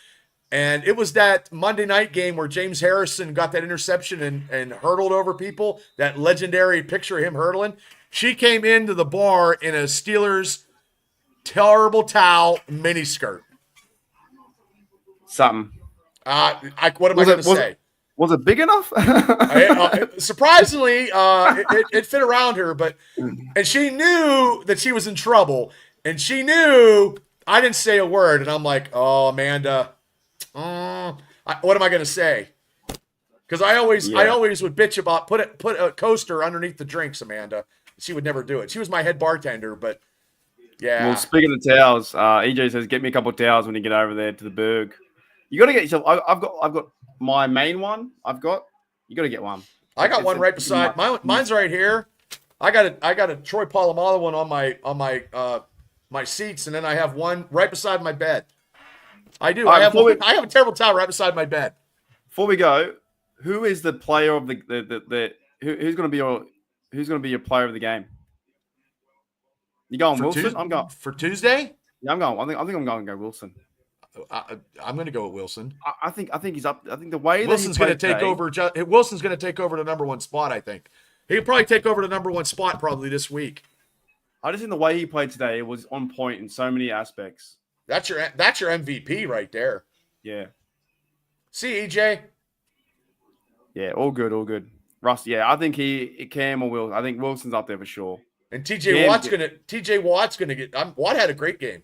And it was that Monday night game where James Harrison got that interception and hurdled over people, that legendary picture of him hurdling. She came into the bar in a Steelers terrible towel miniskirt. Something. What am I going to say? Was it big enough? Surprisingly, it fit around her, and she knew that she was in trouble, and she knew I didn't say a word, and I'm like, oh, Amanda, what am I going to say? Because I always would bitch about put a coaster underneath the drinks, Amanda. She would never do it. she was my head bartender, but yeah. Well, speaking of towels, EJ says get me a couple of towels when you get over there to the Berg. You got to get yourself. I've got my main one. You got to get one. I got one right beside mine's right here. I got a Troy Polamalu one on my seats, and then I have one right beside my bed. I do. I have a terrible towel right beside my bed. Before we go, who is the player of who's going to be your player of the game? You going Wilson? I'm going for Tuesday. Yeah, I'm going. I think I'm going to go Wilson. I'm going to go with Wilson. I think he's up. I think the way Wilson's going to take over. Wilson's going to take over the number 1 spot. I think he'll probably take over the number 1 spot probably this week. I just think the way he played today was on point in so many aspects. That's your MVP right there. Yeah. See EJ. Yeah, all good. Russ. Yeah, I think Cam or Will. I think Wilson's up there for sure. And TJ Watt's gonna get. Watt had a great game.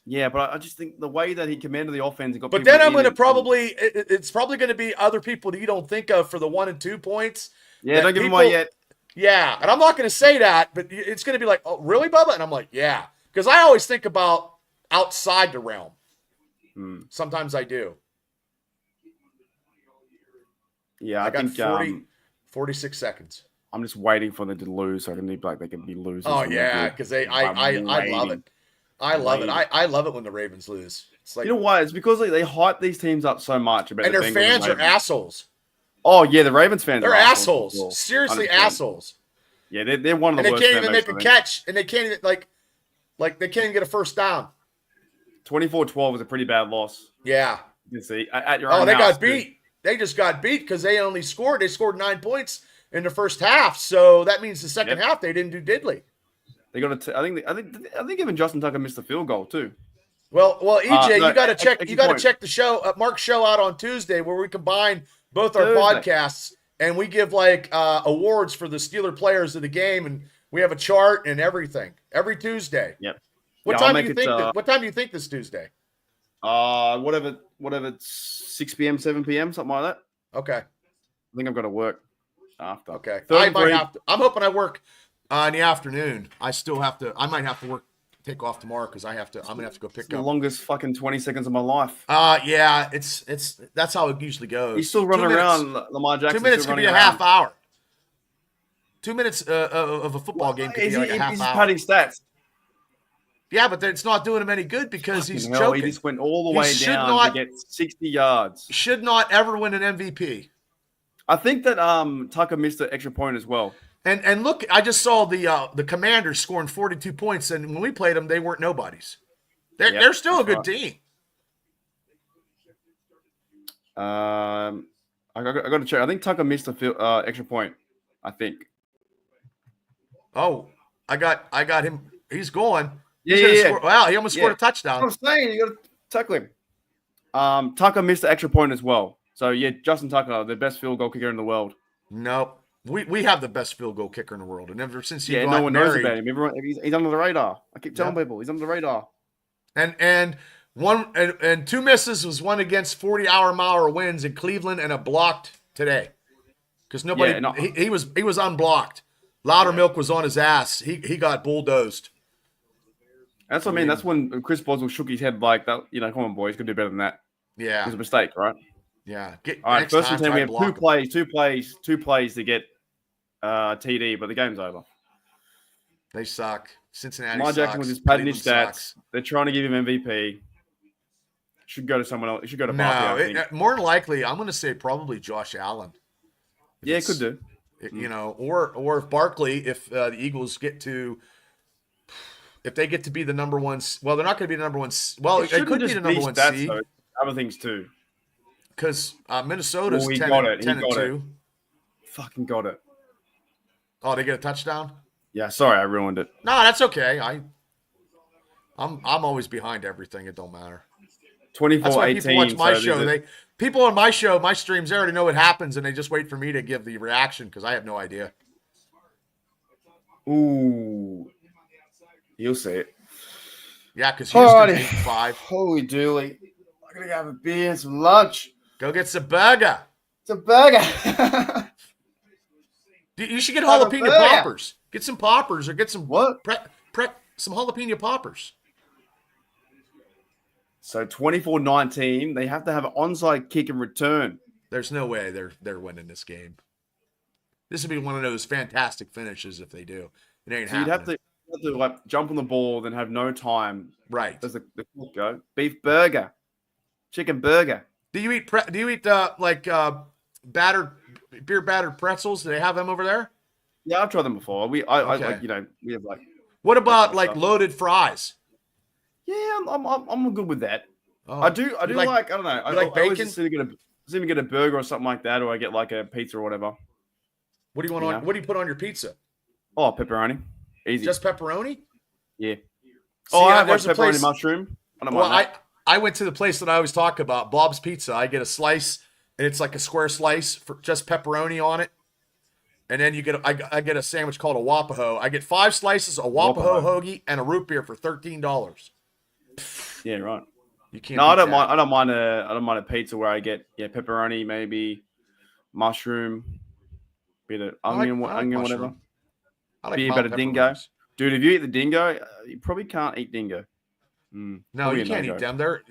Yeah, but I just think the way that he commanded the offense and got. But then I'm going to it's probably going to be other people that you don't think of for the 1 and 2 points. Yeah, don't give him away yet. Yeah, and I'm not going to say that, but it's going to be like, oh, really, Bubba? And I'm like, yeah, because I always think about outside the realm. Sometimes I do. Yeah, I got think 46 seconds. I'm just waiting for them to lose, so I can be like they can be losers. Oh yeah, because I love it. I love it. I love it when the Ravens lose. It's like, you know why? It's because they hype these teams up so much about and their fans are assholes. Oh yeah, the Ravens fans. They're assholes. Seriously, 100%. Assholes. Yeah, they're one of And the they worst. can't even make a I think. catch, and they can't even like they can't even get a first down. 24-12 was a pretty bad loss. Yeah. You can see at your Oh, own they house, got beat. They just got beat because they scored 9 points in the first half. So that means the second half they didn't do diddly. They got I think even Justin Tucker missed a field goal too. Well, EJ, No, you got to check. extra You got to point. check the show, Mark's show out on Tuesday, where we combine both our Thursday. podcasts and we give like awards for the Steeler players of the game, and we have a chart and everything every Tuesday. Yep. What time do you think? What time do you think this Tuesday? Whatever. 6 p.m., 7 p.m., something like that. Okay. I think I've got to work after. Okay. Third I and might three. have to. I'm hoping I work in the afternoon. I still have to. I might have to take off tomorrow because I'm gonna have to go pick It's the up. longest fucking 20 seconds of my life. Yeah. It's that's how it usually goes. He's still running 2 minutes. around. Lamar Jackson. 2 minutes still could be running a half around. hour. 2 minutes of a football game could be like a half He's hour. padding stats. Yeah, but it's not doing him any good because he's Fucking hell, choking. He just went all the He way should down not- to get 60 yards. Should not ever win an MVP. I think that Tucker missed an extra point as well. And look, I just saw the Commanders scoring 42 points, and when we played them, they weren't nobodies. They're still a good team. I got to check. I think Tucker missed a extra point. I think. Oh, I got him. He's going. Yeah, He's gonna yeah. score. Wow, he almost scored a touchdown. That's what I'm saying. You got to tackle him. Tucker missed the extra point as well. So yeah, Justin Tucker, the best field goal kicker in the world. Nope. We have the best field goal kicker in the world, and ever since he got no one knows married, about him. Everyone, he's under the radar. I keep telling people he's under the radar. And two misses was one against 40-hour-mile wins in Cleveland and a blocked today because nobody he was unblocked. Loudermilk was on his ass. He got bulldozed. That's what I mean. That's when Chris Boswell shook his head like that. You know, come on, boys, could do better than that. Yeah, It was a mistake, right? yeah. All right, first and 10. We have two two plays to get TD, but the game's over. They suck. Cincinnati Lamar sucks. Jackson was just padding his Cleveland stats. sucks. They're trying to give him MVP. Should go to someone else. It should go to No, Barkley, I think. more than likely, I'm going to say probably Josh Allen. Yeah, it could do. You know, or if Barkley, if the Eagles get to, if they get to be the number one. Well, they're not going to be the number one. Well, it shouldn't could be just the number one stats, seed though. Other things too. because Minnesota's Oh, he 10 got and it. He 10 and got it. 2. Fucking got it. Oh, they get a touchdown? Yeah, sorry, I ruined it. No, that's okay. I'm always behind everything. It don't matter. 24-18. That's why people watch my so show. People on my show, my streams, they already know what happens, and they just wait for me to give the reaction because I have no idea. Ooh. You'll see it. Yeah, because Houston's Alrighty. 8-5. Holy dooly. I'm going to have a beer and some lunch. Go get some burger. It's a burger. You should get Have a jalapeno burger. poppers. Get some poppers or get some What? some jalapeno poppers. So 24-19. They have to have an onside kick and return. There's no way they're winning this game. This would be one of those fantastic finishes if they do. It ain't So you'd happening. have to like jump on the ball, then have no time. Right. Does the clock go? Beef burger, chicken burger. Do you eat beer battered pretzels? Do they have them over there? Yeah, I've tried them before. I Okay. like, you know, we have like. What about That kind of like stuff. loaded fries? Yeah, I'm good with that. Oh, I do you like I don't know. I like always bacon? just either get a burger or something like that, or I get like a pizza or whatever. What do you want Yeah. on? What do you put on your pizza? Oh, pepperoni, easy. Just pepperoni? yeah. See, I have like there's a pepperoni place. mushroom. I don't Well, mind that. I went to the place that I always talk about, Bob's Pizza. I get a slice, and it's like a square slice for just pepperoni on it. And then I get a sandwich called a Wapaho. I get 5 slices, a Wapaho hoagie, and a root beer for $13. Yeah, right. You can't. No, I beat don't that. mind. I don't mind a pizza where I get pepperoni, maybe mushroom, bit of I like onion, whatever. mushroom. I like Be mild about a dingo. pepperonis. Dude, if you eat the dingo, you probably can't eat dingo. No, Probably you a can't no-go. eat them. They're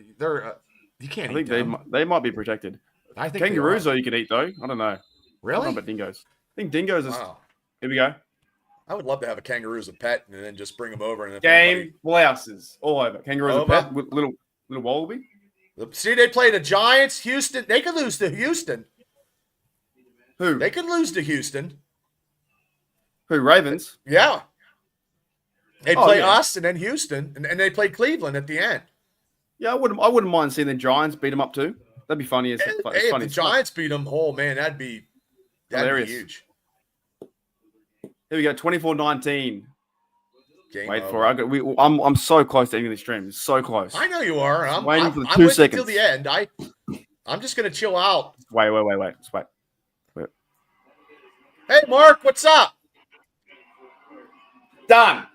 you can't I eat think them. they might be protected. I think they Kangaroos are. though you can eat though. I don't know. I don't know Really? about dingoes. I think dingoes is. Wow. Here we go. I would love to have a kangaroo as a pet and then just bring them over. And if Game blouses all over. Kangaroos a Over. pet with little wallaby. See, they play the Giants, Houston. They could lose to Houston. Who? They could lose to Houston. Who, Ravens? Yeah. They Oh, play yeah. us and then Houston, and they play Cleveland at the end. Yeah, I wouldn't mind seeing the Giants beat them up too. That'd be funny. Hey, if the Giants beat them, oh man, that'd be Hilarious. huge. Here we go, 24-19. Game Wait over. for it. I'm so close to ending the stream. It's so close. I know you are. I'm waiting for the I'm 2 with you seconds. till the end. I'm just gonna chill out. Wait. Just wait. Hey, Mark, what's up? Done.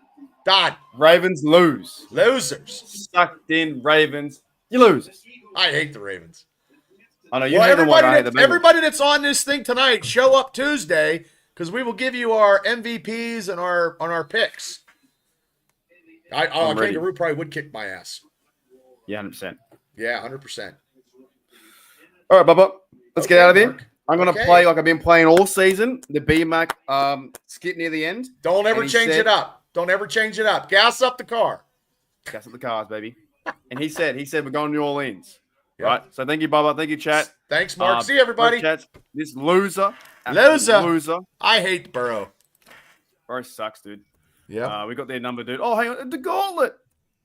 Done. Ravens lose. Losers. Sucked in Ravens. You lose. I hate the Ravens. I know you hate the one. I hate the Bengals. Everybody that's on this thing tonight, show up Tuesday because we will give you our MVPs and our picks. Kangaroo probably would kick my ass. Yeah, 100%. Yeah, 100%. All right, Bubba. Let's get out of here. Mark. I'm going to play like I've been playing all season. The BMAC skit near the end. Don't ever change it up. Don't ever change it up. Gas up the car. Gas up the cars, baby. And he said we're going to New Orleans. Yep. Right? So thank you, Bubba. Thank you, chat. Thanks, Mark. See you, everybody. This loser. Loser. I hate Burrow. Burrow sucks, dude. Yeah. We got their number, dude. Oh, hang on. The gauntlet.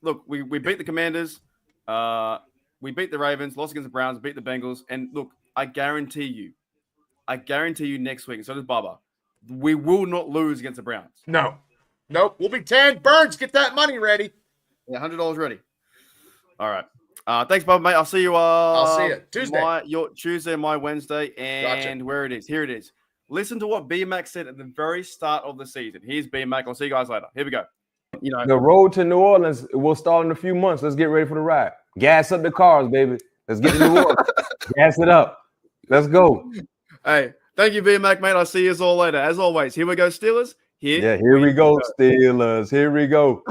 Look, we beat the Commanders. We beat the Ravens, lost against the Browns, beat the Bengals. And look, I guarantee you next week, and so does Bubba, we will not lose against the Browns. No. Nope. We'll be 10. Burns, get that money ready. Yeah, $100 ready. All right. Thanks, Bubba, mate. I'll see you. I'll see you Tuesday. Your Tuesday, my Wednesday, and Gotcha. where it is. Here it is. Listen to what BMAC said at the very start of the season. Here's BMAC. I'll see you guys later. Here we go. The road to New Orleans will start in a few months. Let's get ready for the ride. Gas up the cars, baby. Let's get to New Orleans. Gas it up. Let's go. Hey, thank you, BMAC, mate. I'll see you all later. As always, here we go, Steelers. Here we go, Steelers. Here we go.